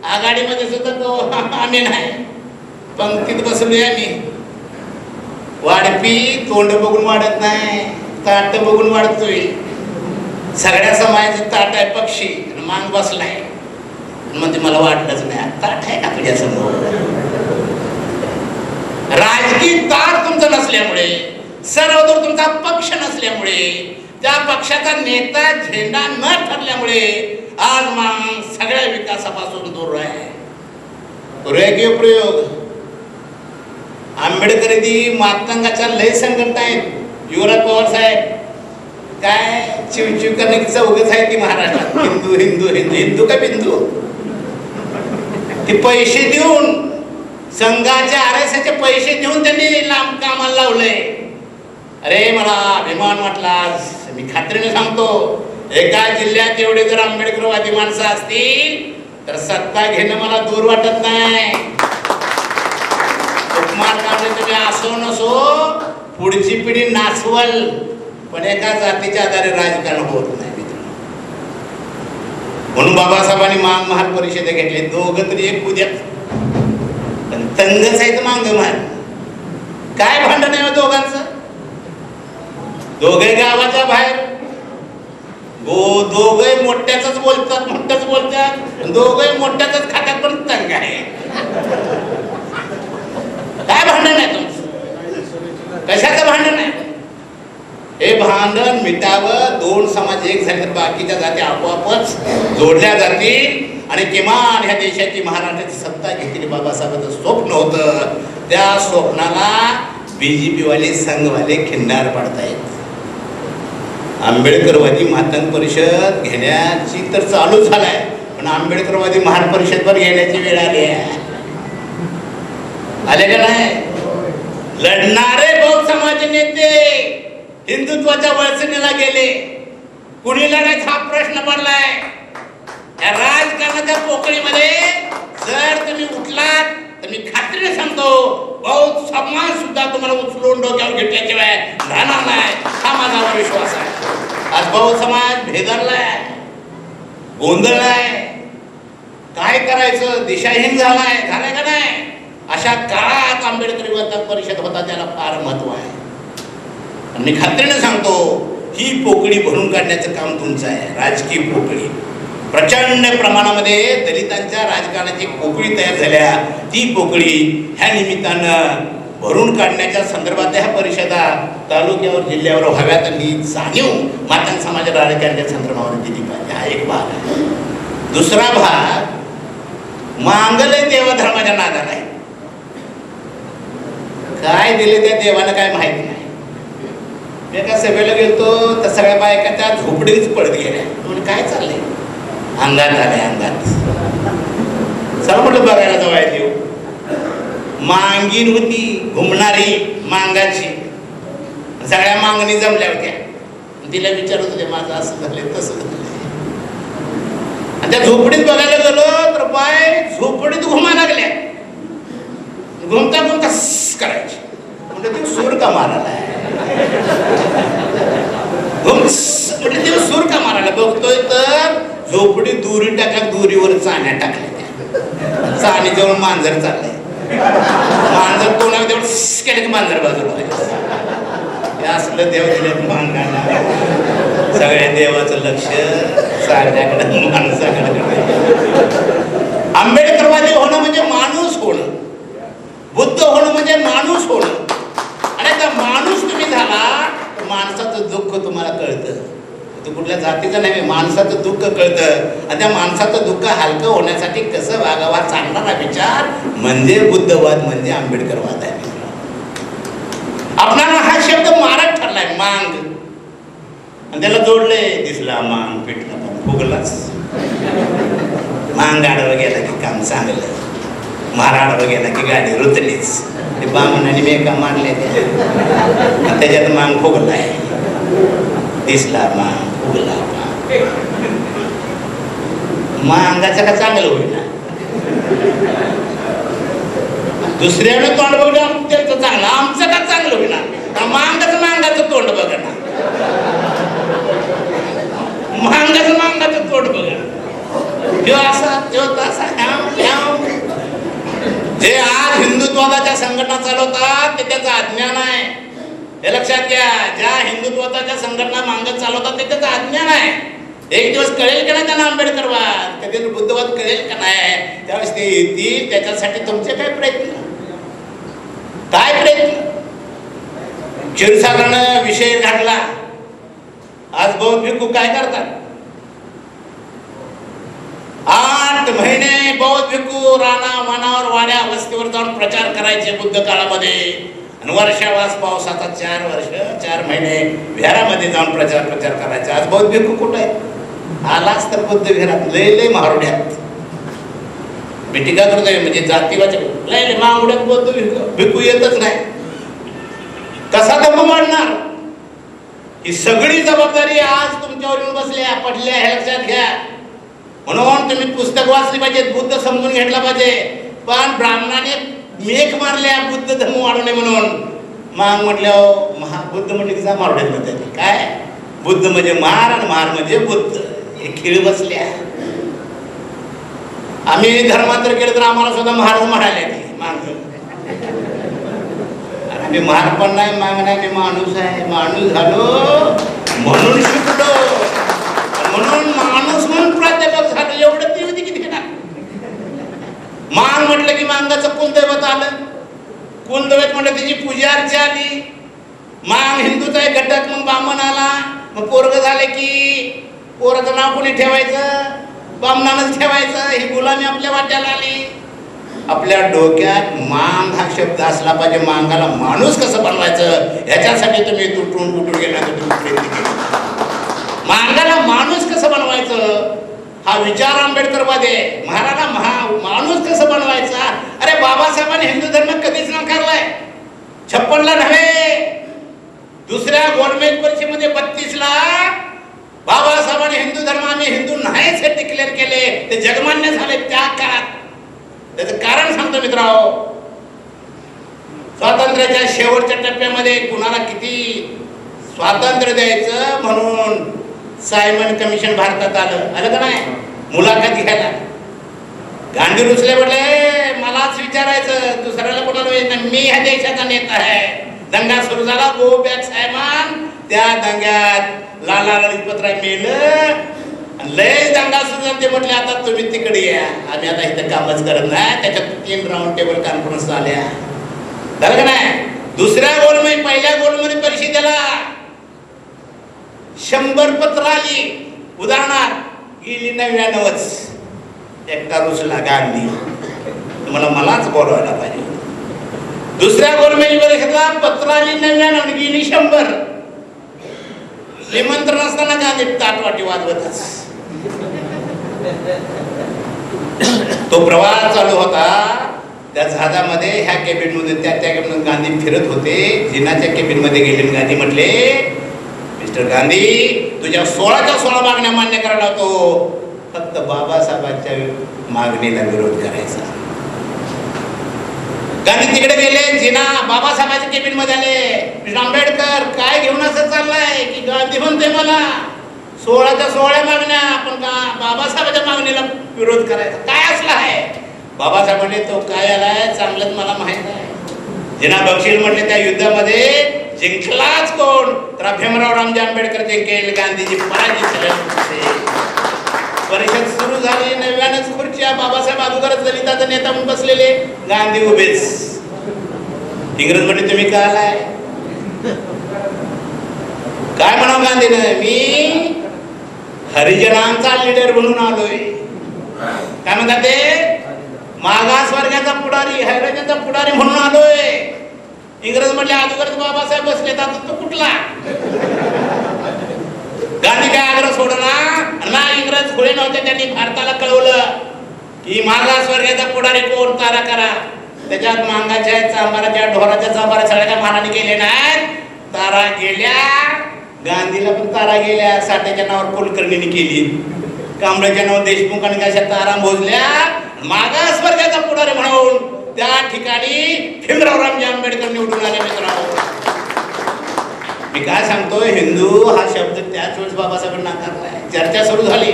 आघाडीमध्ये सुद्धा तो आम्ही नाही, पंक्तीत बसलोय आम्ही. वाढपी तोंड बघून वाढत नाही, ताट बघून वाढतोय. सगळ्या समाजाचं ताट आहे पक्षी, मान बसलाय म्हणजे मला वाटलंच नाही ताट आहे का तुझ्या समोर. राजकीय ताट तुमचं नसल्यामुळे, सर्वदूर तुमचा पक्ष नसल्यामुळे, त्या पक्षाचा नेता झेंडा न ठरल्यामुळे आज मान सगळ्या विकासापासून दूर आहे. करूया की प्रयोग. आंबेडकरी मातंगाच्या लय संकट आहेत. युवराज पवार साहेब काय चिवचिव करण्याची उगच आहे ती महाराष्ट्रात. हिंदू हिंदू हिंदू हिंदू का बिंदू. ते पैसे देऊन, संघाच्या आरएसएसचे पैसे देऊन त्यांनी लांब कामाला लावलंय. अरे मला अभिमान वाटला. मी खात्रीने सांगतो, एका जिल्ह्यात एवढे जर आंबेडकरवादी माणसं असतील तर सत्ता घेणं मला दूर वाटत नाही. उपमान काढले तुम्ही असो नसो, पुढची पिढी नाचवल, पण एका जातीच्या आधारे राजकारण होत नाही मित्रांनो. म्हणून बाबासाहेबांनी महार परिषद घेतली. दोघं तरी एक उद्या पण तंगच आहे तर मांग मार. काय भांडण आहे दोघांचं? दोघे गावाच्या बाहेर, दोघे मोठ्याच बोलतात, मोठ्याच बोलतात, दोघे मोठ्याच खात्यात, पण तंग आहे. काय भांडण आहे तुमचं? कशाचं भांडण आहे? हे भांडण मिटावं. दोन समाज एक झाले तर बाकीच्या जाती आपोआपच जोडल्या जातील आणि किमान ह्या देशाची, महाराष्ट्राची सत्ता घेतलेली बाबासाहेबांचं स्वप्न होतं. त्या स्वप्नाला बीजेपी वाले, संघवाले खिंडार पाडतायत. आंबेडकरवादी मातंग परिषद घेण्याची तर चालू झालाय, पण आंबेडकरवादी महार परिषद पण घेण्याची वेळ आली आहे. आले का नाही? लढणारे बौद्ध समाज नेते हिंदुत्वाच्या वळसणीला गेले. कुणी लढायचा हा प्रश्न पडलाय. या राजकारणाच्या पोकळीमध्ये जर तुम्ही उठलात तर मी खात्रीने सांगतो, बौद्ध समाज सुद्धा तुम्हाला उचलून डोक्यावर घेतल्याशिवाय राहणार नाही, हा माझा विश्वास आहे. आज बौद्ध समाज भेदरलाय, गोंधळलाय, काय करायचं दिशाहीन झालाय का नाही. अशा काळात आंबेडकरी वर्तक परिषद होता, त्याला फार महत्व आहे. आणि मी खात्रीने सांगतो, ही पोकळी भरून काढण्याचं काम तुमचं आहे. राजकीय पोकळी प्रचंड प्रमाणामध्ये दलितांच्या राजकारणाची पोकळी तयार झाल्या. ती पोकळी ह्या निमित्तानं भरून काढण्याच्या संदर्भात ह्या परिषदा तालुक्यावर, जिल्ह्यावर व्हाव्यात आणि जाणीव मातंग समाजाच्या राजकारणाच्या संदर्भावर दिली पाहिजे. हा एक भाग आहे. दुसरा भाग, मांगले देवधर्माच्या नादाला आहे. काय दिले त्या देवाला काय माहिती नाही. मी एका सभेला गेलतो तर सगळ्या बायका त्या झोपडीच पडत गेल्या. म्हणजे काय चाललंय? अंगात आले, अंगात. चला म्हटलं बघायला जाऊया देव. मांगीन होती घुमणारी मांगाची, सगळ्या मागणी जमल्या होत्या. तिला विचारत होते माझं असं झालंय तसं झालंय. आणि त्या झोपडीत बघायला गेलो तर बाय झोपडीत घुमा लागल्या. घुमता घुमता करायची. म्हणजे ते सूर का मारायला म्हणजे ते सूर का मारायला बघतोय तर झोपडी दुरी टाकल्या, दुरीवर चाण्या टाकल्या. चाणी जवळ मांजर चाललंय. मांजर तोंडाला तेवढं केलं की मांजर बाजूला. असलं देव दिले मांगाला. सगळ्या देवाचं लक्ष चाण्याकडे, माणसाकडे. आंबेडकरवादी होणं म्हणजे माणूस होणं, बुद्ध होणं म्हणजे माणूस होणं. आणि आता माणूस तुम्ही झाला तर माणसाचं दुःख तुम्हाला कळतं. ते कुठल्या जातीचं नाही, माणसाचं दुःख कळतं. आणि त्या माणसाचं दुःख हलकं होण्यासाठी कसं वागावा, चांगला विचार म्हणजे बुद्धवाद, म्हणजे आंबेडकरवाद आहे. आपल्याला हा शब्द मारत ठरलाय, मांग. आणि त्याला जोडले दिसला मांग पेटला पण फुगलाच. मांग आडवं गेला की काम चांगलं, मारा आडवं गेला की गाडी रुतलीच. ते बामणाने मेका मारले त्याच्यात मांग फुगलाय. दिसला मांग फुगला. मांगाचं का चांगलं होईल ना. दुसऱ्यानं तोंड बघणं त्यांचं चांगलं, आमचं का चांगलं होईना? मांगाचं तोंड बघा ना, मांगाचं तोंड बघा. किंवा असा जे आज हिंदुत्वाच्या संघटना चालवतात ते त्याचं अज्ञान आहे, हे लक्षात घ्या. ज्या हिंदुत्वाच्या संघटना मागत चालवतात ते त्याचं अज्ञान आहे. एक दिवस कळेल का नाही त्यांना आंबेडकरवाद, कधी बुद्धवाद कळेल का नाही, त्यावेळेस ते येतील. त्याच्यासाठी तुमचे काय प्रयत्न, काय प्रयत्न? क्षीरसागरानं विषय घातला, आज बौद्ध भिक्खू काय करतात? 8 महिने बौद्ध भिक्खू राणा मानावर वाड्या वस्तीवर जाऊन प्रचार करायचे बुद्ध काळामध्ये, आणि वर्षावास पावसाचा 4 महिने विहारामध्ये जाऊन प्रचार करायचा. आज बौद्ध भिक्खू कुठं आहे? आलाच तर बुद्ध विहारात लय महारुड्यात. मी टीका करतोय म्हणजे जातीवाच्या लय मांगुड्यात बौद्ध भिक्खू येतच नाही. कसा दम मारणार? ही सगळी जबाबदारी आज तुमच्यावर येऊन बसल्या पडल्या, हे लक्षात घ्या. म्हणून तुम्ही पुस्तक वाचली पाहिजे, बुद्ध समजून घेतला पाहिजे. पण ब्राह्मणाने मेख मारल्या बुद्ध धर्म वाढू नये म्हणून. मग म्हटलं बुद्ध म्हटलं की जा मारुड्यात म्हणते. काय बुद्ध म्हणजे मार आणि मार म्हणजे बुद्ध, हे खीळ बसल्या. आम्ही धर्मांतर केलं तर आम्हाला सुद्धा महाराज म्हणाले मांग. आम्ही महार पण नाही, माग नाही, मी माणूस आहे. माणूस झालो म्हणून शिकलो, म्हणून माणूस म्हणून प्राध्यापक झालो. एवढं ती होती किती घेणार. मांग म्हटलं की मांगाचं कुलदैवत आलं. कुलदैवत म्हटलं त्याची पूजा अर्चा आली. मांग हिंदूचा एक घटक, मग बामण आला. मग पोरग झाले की पोराचं नाव कोणी ठेवायचं? बामणानच ठेवायचं. ही गुलामी आपल्या वाट्याला आली. आपल्या डोक्यात मांग हा शब्द असला पाहिजे. मांगाला माणूस कसं बनवायचं ह्याच्यासाठी तुम्ही तुटून गेला. मांगाला माणूस कसं बनवायचं हा विचार आंबेडकरवादी आहे. महाराला माणूस कसं बनवायचा? अरे बाबासाहेबांनी हिंदू धर्म कधीच नाकारलाय. 56ला नव्हे, दुसऱ्या गव्हर्नमेंट परीक्षेमध्ये 32ला बाबासाहेबांनी हिंदू धर्म आम्ही हिंदू नाहीच हे डिक्लेअर केले. ते जगमान्य झाले त्या काळात. त्याचं कारण सांगतो मित्रांनो. स्वातंत्र्याच्या शेवटच्या टप्प्यामध्ये कुणाला किती स्वातंत्र्य द्यायचं म्हणून सायमन कमिशन भारतात आलं का नाही? मुलाखत घ्यायला गांधी रुसले, म्हटले मलाच विचारायचं, दुसऱ्याला कोणाला? मी ह्या देशाचा नेता आहे. दंगा सुरू झाला, गो बॅक सायमन. त्या दंग्यात लाला लजपतराय मेलं, लय दंगा सुरू झाला. ते म्हटले आता तुम्ही तिकडे या, आम्ही आता इथं कामच करत नाही. त्याच्यात 3 राऊंड टेबल कॉन्फरन्स झाल्या, झालं का नाही? दुसऱ्या गोलमध्ये पहिल्या गोलमध्ये परिषदेला 100 पत्र आली. उदाहरणार्थ गेली 99च एकटा रुसला गांधी, तुम्हाला मलाच बोलवायला पाहिजे. दुसऱ्या गोलमेज परिषदेला पत्र आली 99, गेली 100. निमंत्रण असताना गांधी ताटवाटी वाजवतच. तो प्रवास चालू होता. त्या जहाजामध्ये ह्या केबिन मधून त्या केबिन गांधी फिरत होते. जिनाच्या केबिन मध्ये गेले. गांधी म्हटले, मिस्टर गांधी, तुझ्या 16च्या 16 मागण्या मान्य करायला होतो, फक्त बाबासाहेबांच्या मागणीला विरोध करायचा. गांधी तिकडे गेले. जिना बाबासाहेबांच्या केबिन मध्ये आले. मिस्टर आंबेडकर, काय घेऊन असं चाललंय की गांधी म्हणते मला 16च्या 16 मागण्या, आपण का बाबासाहेबांच्या मागणीला विरोध करायचा? काय असला आहे? बाबासाहेब म्हणले, तो काय आलाय चांगलंच मला माहित आहे. जिना बक्षीस म्हटले, त्या युद्धामध्ये जिंकलाच कोण? तर भीमराव रामजी आंबेडकर जिंकेल, गांधीजी पराजित झाले. परिषद सुरू झाली. 99च खुर्च्या. बाबासाहेब अगोदरच दलिताचा नेता म्हणून बसलेले, गांधी उभेच. इंग्रज म्हणले, तुम्ही काय आलाय? काय म्हणावं गांधीनं? मी हरिजनांचा लीडर म्हणून आलोय. काय म्हणतात ते? मागास वर्गाचा पुढारी, हरिजनांचा पुढारी म्हणून आलोय. इंग्रज म्हटले, अगोदरच बाबासाहेब बसले, आता तो कुठला? गांधी काय आग्रह सोडला ना. इंग्रज खुळे नव्हते, त्यांनी भारताला कळवलं की मागास वर्गाचा पुढारी कोण, तारा करा. त्याच्यात मांगाच्या, चांबाराच्या, ढोराच्या चांबारा सगळ्या काय महाराणी गेले नाहीत. तारा गेल्या. गांधीला पण तारा गेल्या. साठ्याच्या नावावर कुलकर्णीने केली. कांबळेच्या नावावर देशमुखांनी अशा तारा मोजल्या. मागास वर्गाचा पुढारी म्हणून त्या ठिकाणी भीमराव रामजी आंबेडकर निवडून आले मित्रांनो. मी काय सांगतोय, हिंदू हा शब्द त्याच वेळेस बाबासाहेबांना नाकारलाय. चर्चा सुरू झाली.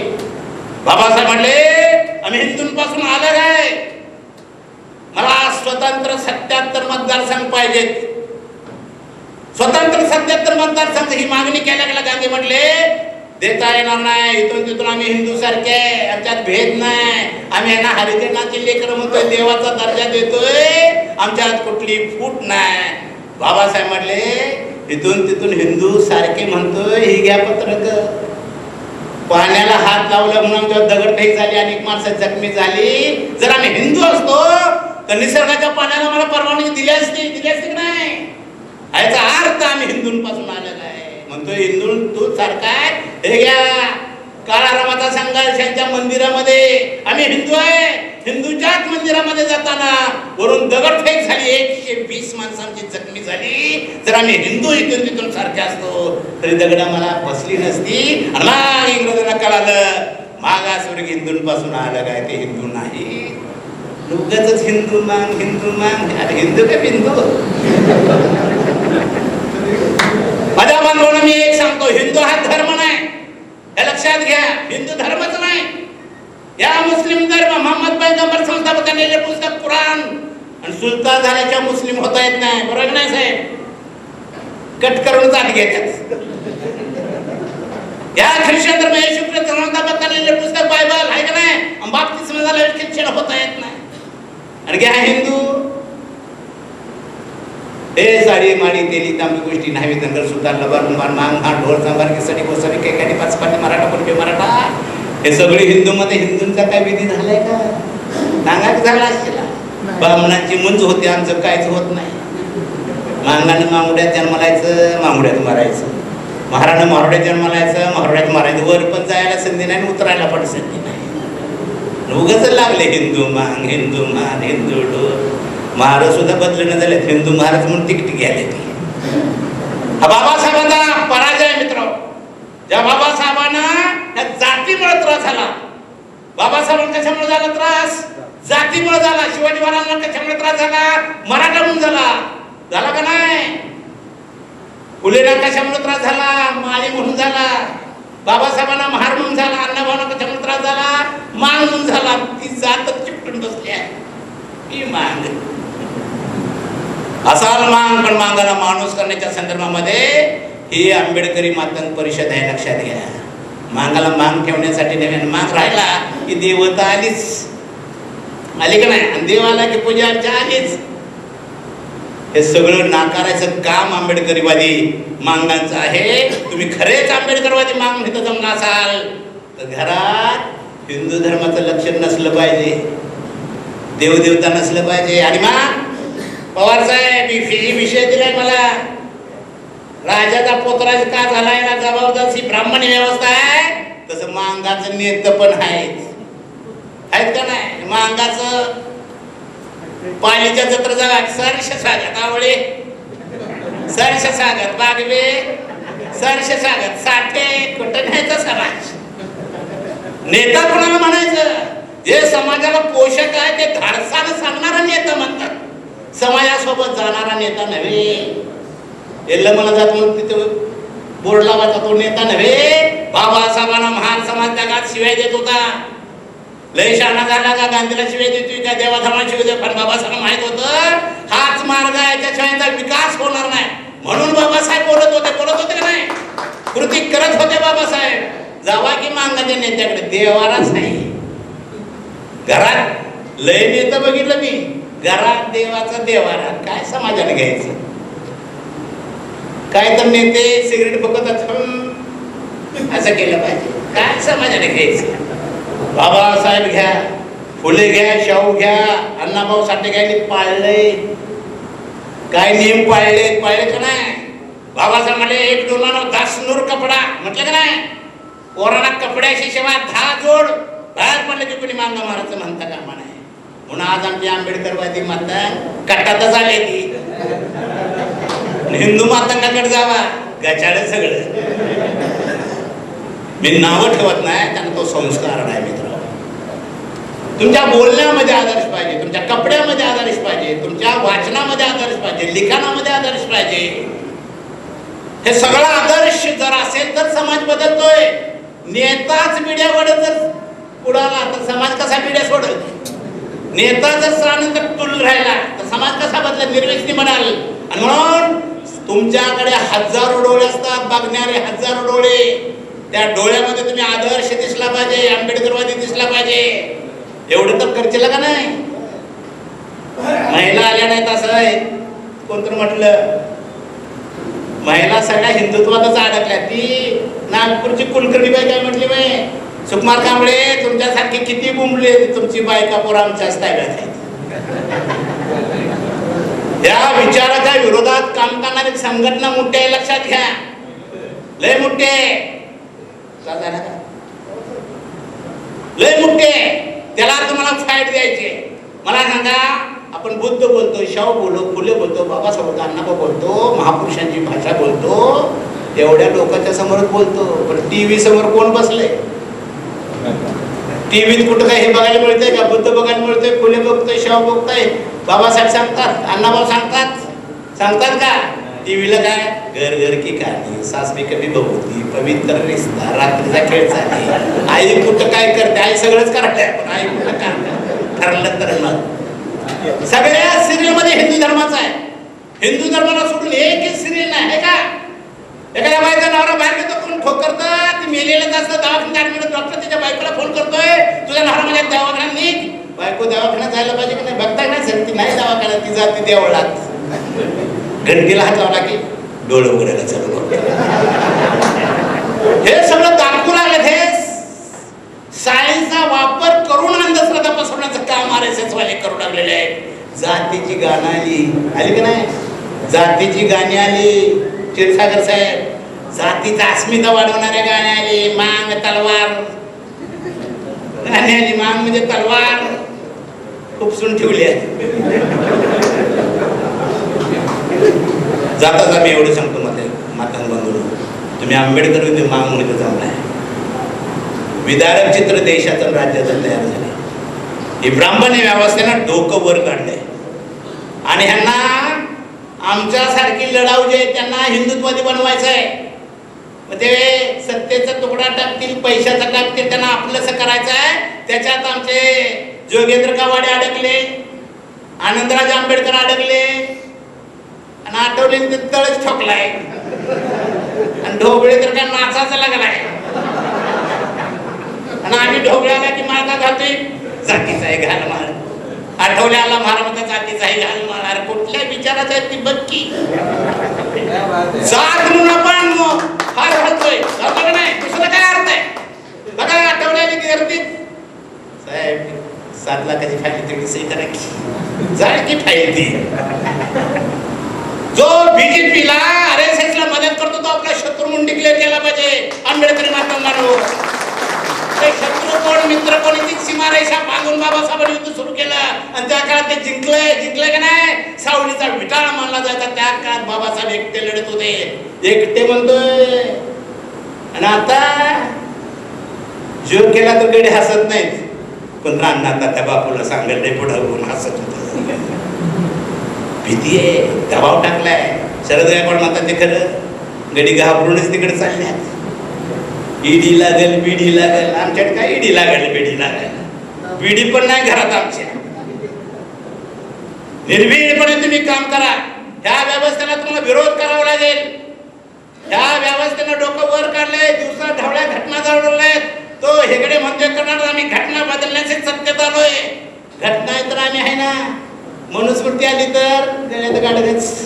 बाबासाहेब म्हणले आम्ही हिंदूंपासून अलग आहे, मला स्वतंत्र 77 मतदारसंघ पाहिजेत. स्वतंत्र 77 मतदारसंघ ही मागणी केल्या गेल्या. गांधी म्हटले देता येणार नाही, इथून तिथून आम्ही हिंदू सारखे, आमच्यात भेद नाही, आम्ही यांना हरिजनाची लेकरं म्हणतोय, देवाचा दर्जा देतोय, आमच्यात कुठली फूट नाही. बाबासाहेब म्हटले इथून तिथून हिंदू सारखे म्हणतोय, ही घ्या पत्रक. पाण्याला हात लावला म्हणून आमच्यावर दगडफेक झाली, अनेक माणसं जखमी झाली. जर आम्ही हिंदू असतो तर निसर्गाच्या पाण्याला मला परवानगी दिली असती की नाही. याचा अर्थ आम्ही हिंदूंपासून आलेला आहे. म्हणतोय हिंदू तू सारखा आहे, हे घ्या काळारामाचा संघर्षांच्या मंदिरामध्ये आम्ही हिंदू आहे. हिंदूच्याच मंदिरामध्ये जाताना वरून दगडफेक झाली, 120 माणसांची जखमी झाली. जर आम्ही हिंदू इथून तिथून सारखे असतो तरी दगडा मला बसली नसती. आणि मग इंग्रजांना कळालं मागासवर्गीय हिंदूंपासून आलं काय, ते हिंदू नाही. उगाचच हिंदू मान अरे हिंदू का बिंदू. माझ्या बांधवांना मी एक सांगतो, हिंदू हा धर्म नाही, हे लक्षात घ्या. हिंदू धर्मच नाही. या मुस्लिम धर्म मोहम्मद पैगंबर संस्थापकांनी लिहिलेले पुस्तक कुराण आणि सुलतान झाल्याच्या मुस्लिम होता येत नाही. बरोबर नाही साहेब? कट करून जात घेतात. या ख्रिश्चन धर्म येशू ख्रिस्त संस्थापकांनी लिहिलेले पुस्तक बायबल आहे का नाही, बाप्तिस्म झाल्यावर ख्रिश्चन होता येत नाही. आणि घ्या हिंदू, हे साडी माडी तेली तांबी गोष्टी नाही, धनगर सुलतान लबार मांग हा ढोल सांबार किसडी गोसावी केकाडी पाचपाटी मराठा पुरबे मराठा, हे सगळे हिंदूमध्ये हिंदूंचा काय विधी झालाय का? सांगा झाला असेल. ब्राह्मणांची मुंज होते, आमचं काहीच होत नाही. मांगानं मामुड्यात जन्मालायचं, मामुड्यात मारायचं. महारानं मारुड्यात जन्मालायचं, मारुड्यात मारायचं. वर पण जायला संधी नाही, उतरायला पण संधी नाही. उगाच लागले हिंदू मांग हिंदू ढोल. महाराज सुद्धा बदलणं झाले, हिंदू महाराज म्हणून तिकीट घ्यायला ती. हा बाबासाहेबांचा पराजय मित्र. ज्या बाबासाहेबांना जातीमुळे त्रास झाला, बाबासाहेबांना कशामुळे झाला त्रास? जातीमुळे झाला. शिवाजी महाराजांना कशामुळे त्रास झाला? मराठा म्हणून झाला का नाही? फुलेंना कशामुळे त्रास झाला? माळी म्हणून झाला. बाबासाहेबांना महार म्हणून झाला. अण्णाभाऊंना कशामुळे त्रास झाला? मांग म्हणून झाला. ती जातच चिपटून बसली आहे, ती मांग. असाल मांग, पण मांगाला माणूस करण्याच्या संदर्भामध्ये ही आंबेडकरी मातंग परिषद आहे, लक्षात घ्या. मांगाला मांग ठेवण्यासाठी नवीन मांग राहिला की देवता आलीच, आली का नाही? आणि देव आला की पूजा अर्चा आलीच. हे सगळं नाकारायचं काम आंबेडकरीवादी मांगांचं आहे. तुम्ही खरेच आंबेडकरवादी मांग म्हणून जमला असाल तर घरात हिंदू धर्माचं लक्षण नसलं पाहिजे, देवदेवता नसलं पाहिजे. आणि मग पवार साहेब विषय दिलाय मला, राजाचा पोतराज का झालाय ना, जबाबदारी ब्राह्मणी व्यवस्था आहे, तसं मांगाचं नेतं पण आहेत का नाही? मांगाचं पालीच्या जत्र जागा सरश सागत आवळे, सरश सागत बागवे, सरश सागत साठे, कुठं न्यायचं समाज. नेता कोणाला म्हणायचं? जे समाजाला पोषक आहे ते धाडसानं सांगणारा नेता म्हणतात, समाजासोबत जाणारा नेता नव्हे. एल्ल मला जात म्हणून तिथे बोर्ड लावायचा तो नेता नव्हे. बाबासाहेबांना महान समाज जगात शिवाय देत होता. लय शहाणा झाला का गांधीला शिवाय देतोय का देवाधर्माला शिवाय देतो? पण बाबासाहेब माहित होतं हाच मार्ग आहे, त्याशिवाय विकास होणार नाही. म्हणून बाबासाहेब बोलत होते का नाही? कृती करत होते बाबासाहेब. जावा की मांगाच्या नेत्याकडे, देवालाच नाही. घरात लय नेतं बघितलं मी, घरात देवाचा देवारा. काय समाजाने घ्यायचं? काय तर नेते सिगरेट फुकतात, असं केलं पाहिजे. काय समाजाने घ्यायचं? बाबासाहेब घ्या, फुले घ्या, शाहू घ्या, अण्णाभाऊ साठे घ्या, पाळले काय नियम पाळले का नाही? बाबासाहेब म्हणले एक डोलानो दासनूर कपडा, म्हटलं का नाही? पोराला कपड्याशी शिवाय 10 जोड बाहेर पडले की कोणी मांगा मारायचं म्हणता का म्हणे. म्हणून आज आमची आंबेडकरवादी मातंग कटातच आले ती. हिंदू मातंगाकडे जावा, गचाळ सगळं. मी नावं ठेवत नाही, त्यांना तो संस्कार आहे मित्र. तुमच्या बोलण्यामध्ये आदर्श पाहिजे, तुमच्या कपड्यामध्ये आदर्श पाहिजे, तुमच्या वाचनामध्ये आदर्श पाहिजे, लिखाणामध्ये आदर्श पाहिजे. हे सगळं आदर्श जर असेल तर समाज बदलतोय. नेताच पिढ्यावर जर उडाला तर समाज कसा पिढ्या सोडल? नेता जर सानंतर तुल राहिला तर समाज कसा बदलेल? निर्व्यसनी म्हणाल. आणि म्हणून तुमच्याकडे हजारो डोळे असतात, बघणारे हजारो डोळे. त्या डोळ्यामध्ये तुम्ही आदर्श दिसला पाहिजे, आंबेडकरवादी दिसला पाहिजे. एवढं तर करशील का नाही? महिला आल्या नाहीत असं आहे. कोणतं म्हटलं महिला सगळ्या हिंदुत्वातच अडकल्या. ती नागपूरची कुलकर्णी बाई काय म्हटली बाई, सुकुमार कांबळे तुमच्यासारखी किती बुंबले, तुमची बायका पोर आमच्याच ताब्यात आहेत. या विचाराच्या विरोधात काम करणारी संघटना मोठी आहे, लक्षात घ्या. लय मोठी आहे, लय मोठी आहे. त्याला तुम्हाला फाईट द्यायची. मला सांगा, आपण बुद्ध बोलतो, शाहू फुले बोलतो, बाबासाहेब बोलतो, अण्णाभाऊ बोलतो, महापुरुषांची भाषा बोलतो, एवढ्या लोकांच्या समोरच बोलतो. पण टीव्ही समोर कोण बसले? टीव्हीत कुठं काय हे बघायला मिळतंय का? बुद्ध बघायला मिळतोय, फुले बघतोय, शाहू बघतोय, बाबासाहेब सांगतात, अण्णाभाऊ सांगतात का? टीव्हीला काय घर घर की कहाणी, सास भी कभी बहू थी, पवित्र रिश्ता, रात्रीचा खेळ चालली, आई कुठं काय करते? आई सगळंच करते, पण आई कुठं काय ठरलं तर मग सगळ्या सिरियल मध्ये हिंदू धर्माचा आहे. हिंदू धर्माला सोडून एकही सिरियल नाही आहे का? एखाद्या बायका नवरा बाहेर घेतो, कोण ठोकरतं, ती मेलेलंच असतं. दवाखान्यात डॉक्टर तिच्या बायकोला फोन करतोय, तुझ्या नवरा माझ्या दवाखान्यात निघ. बायको दवाखान्यात जायला पाहिजे की नाही? बघता नाही सर, ती नाही दवाखान्यात, ती जाते देवळात. घंटीला हात लावला की डोळे उघडायला चालू करतो. हे सगळं दाखवून आलं. हे सायन्सचा वापर करून अंधश्रद्धा पसरवण्याचं काम RSS वाले करू लागलेले आहेत. जातीची गाणं आली की नाही? जातीची गाणी आली. क्षीरसागर साहेब, जातीचा अस्मिता वाढवणारे गाणे आली. मांग तलवार गाणी आली. मांग म्हणजे तलवार खुपसून ठेवली आहे. जाता मी एवढं सांगतो मातान बंधू, तुम्ही आंबेडकर विरुद्ध मांग म्हणून चांगला आहे. विदारक चित्र देशाचं राज्याचं तयार झाले. ही ब्राह्मणी व्यवस्थेनं डोकं वर काढलंय. आणि ह्यांना आमच्यासारखी लढाऊ जे त्यांना हिंदुत्ववादी बनवायचं आहे. मग ते सत्तेचा तुकडा टाकतील, पैशाचा टाकतील, त्यांना आपलंसं करायचं आहे. त्याच्यात आमचे जोगेंद्र कावाडे अडकले, आनंदराज आंबेडकर अडकले, आणि आठवले ते तळच ठोकलाय, आणि ढोबळे तर काय नाचायचं लागलाय. आणि आम्ही ढोबळ्याला की माळका घालतोय, जातीचा आहे घाल माळ. आठवल्याला महाराज जातीचा आहे घाल माळ. अरे कुठल्या विचाराचं आहे ती बक्की जात म्हणून आपण हार घालतोय, बघा नाही दुसरं काय अर्थ आहे? बघा आठवल्याला की गर्दीत साहेब 7 लाखाची फाईल तेवढी सही करा की जाळ की फाईल ती. जो बीजेपीला RSS ला मदत करतो तो आपला शत्रू म्हणून डिक्लेअर केला पाहिजे. आंबेडकरी महात्मांनो, शत्रू कोण मित्र कोण ती सीमारेषा बांधून बाबासाहेबांनी युद्ध सुरू केलं. आणि त्या काळात ते जिंकले का नाही? सावलीचा विटाळ मानला जायचा. त्या काळात बाबासाहेब एकटे लढत होते, एकटे म्हणतोय. आणि आता जोक केला तर गडे हसत नाहीत. पण रामनाथ त्या बापूला सांगत नाही, पुढं होऊन हसत होत. भीती आहे, दबाव टाकलाय. शरद गायकवाड म्हणतात ते खरं, गडी घाबरूनच तिकडे चालल्यात. ईडी लागेल, बिडी लागेल. आमच्याकडे काय ईडी लागेल, बिडी लागेल? बिडी पण नाही घरात आमच्या. निर्भीडपणे तुम्ही काम करा. ह्या व्यवस्थेला तुम्हाला विरोध करावा लागेल. ह्या व्यवस्थेनं डोकं वर काढलंय, दिवसा ढवळ्या घटना घडवल्यात. तो हेगडे म्हणतोय करणार आम्ही घटना बदलण्याची सत्तेत आलोय. घटना तर आम्ही आहे ना, मनुस्मृती आली तर गळ्यात गाडगच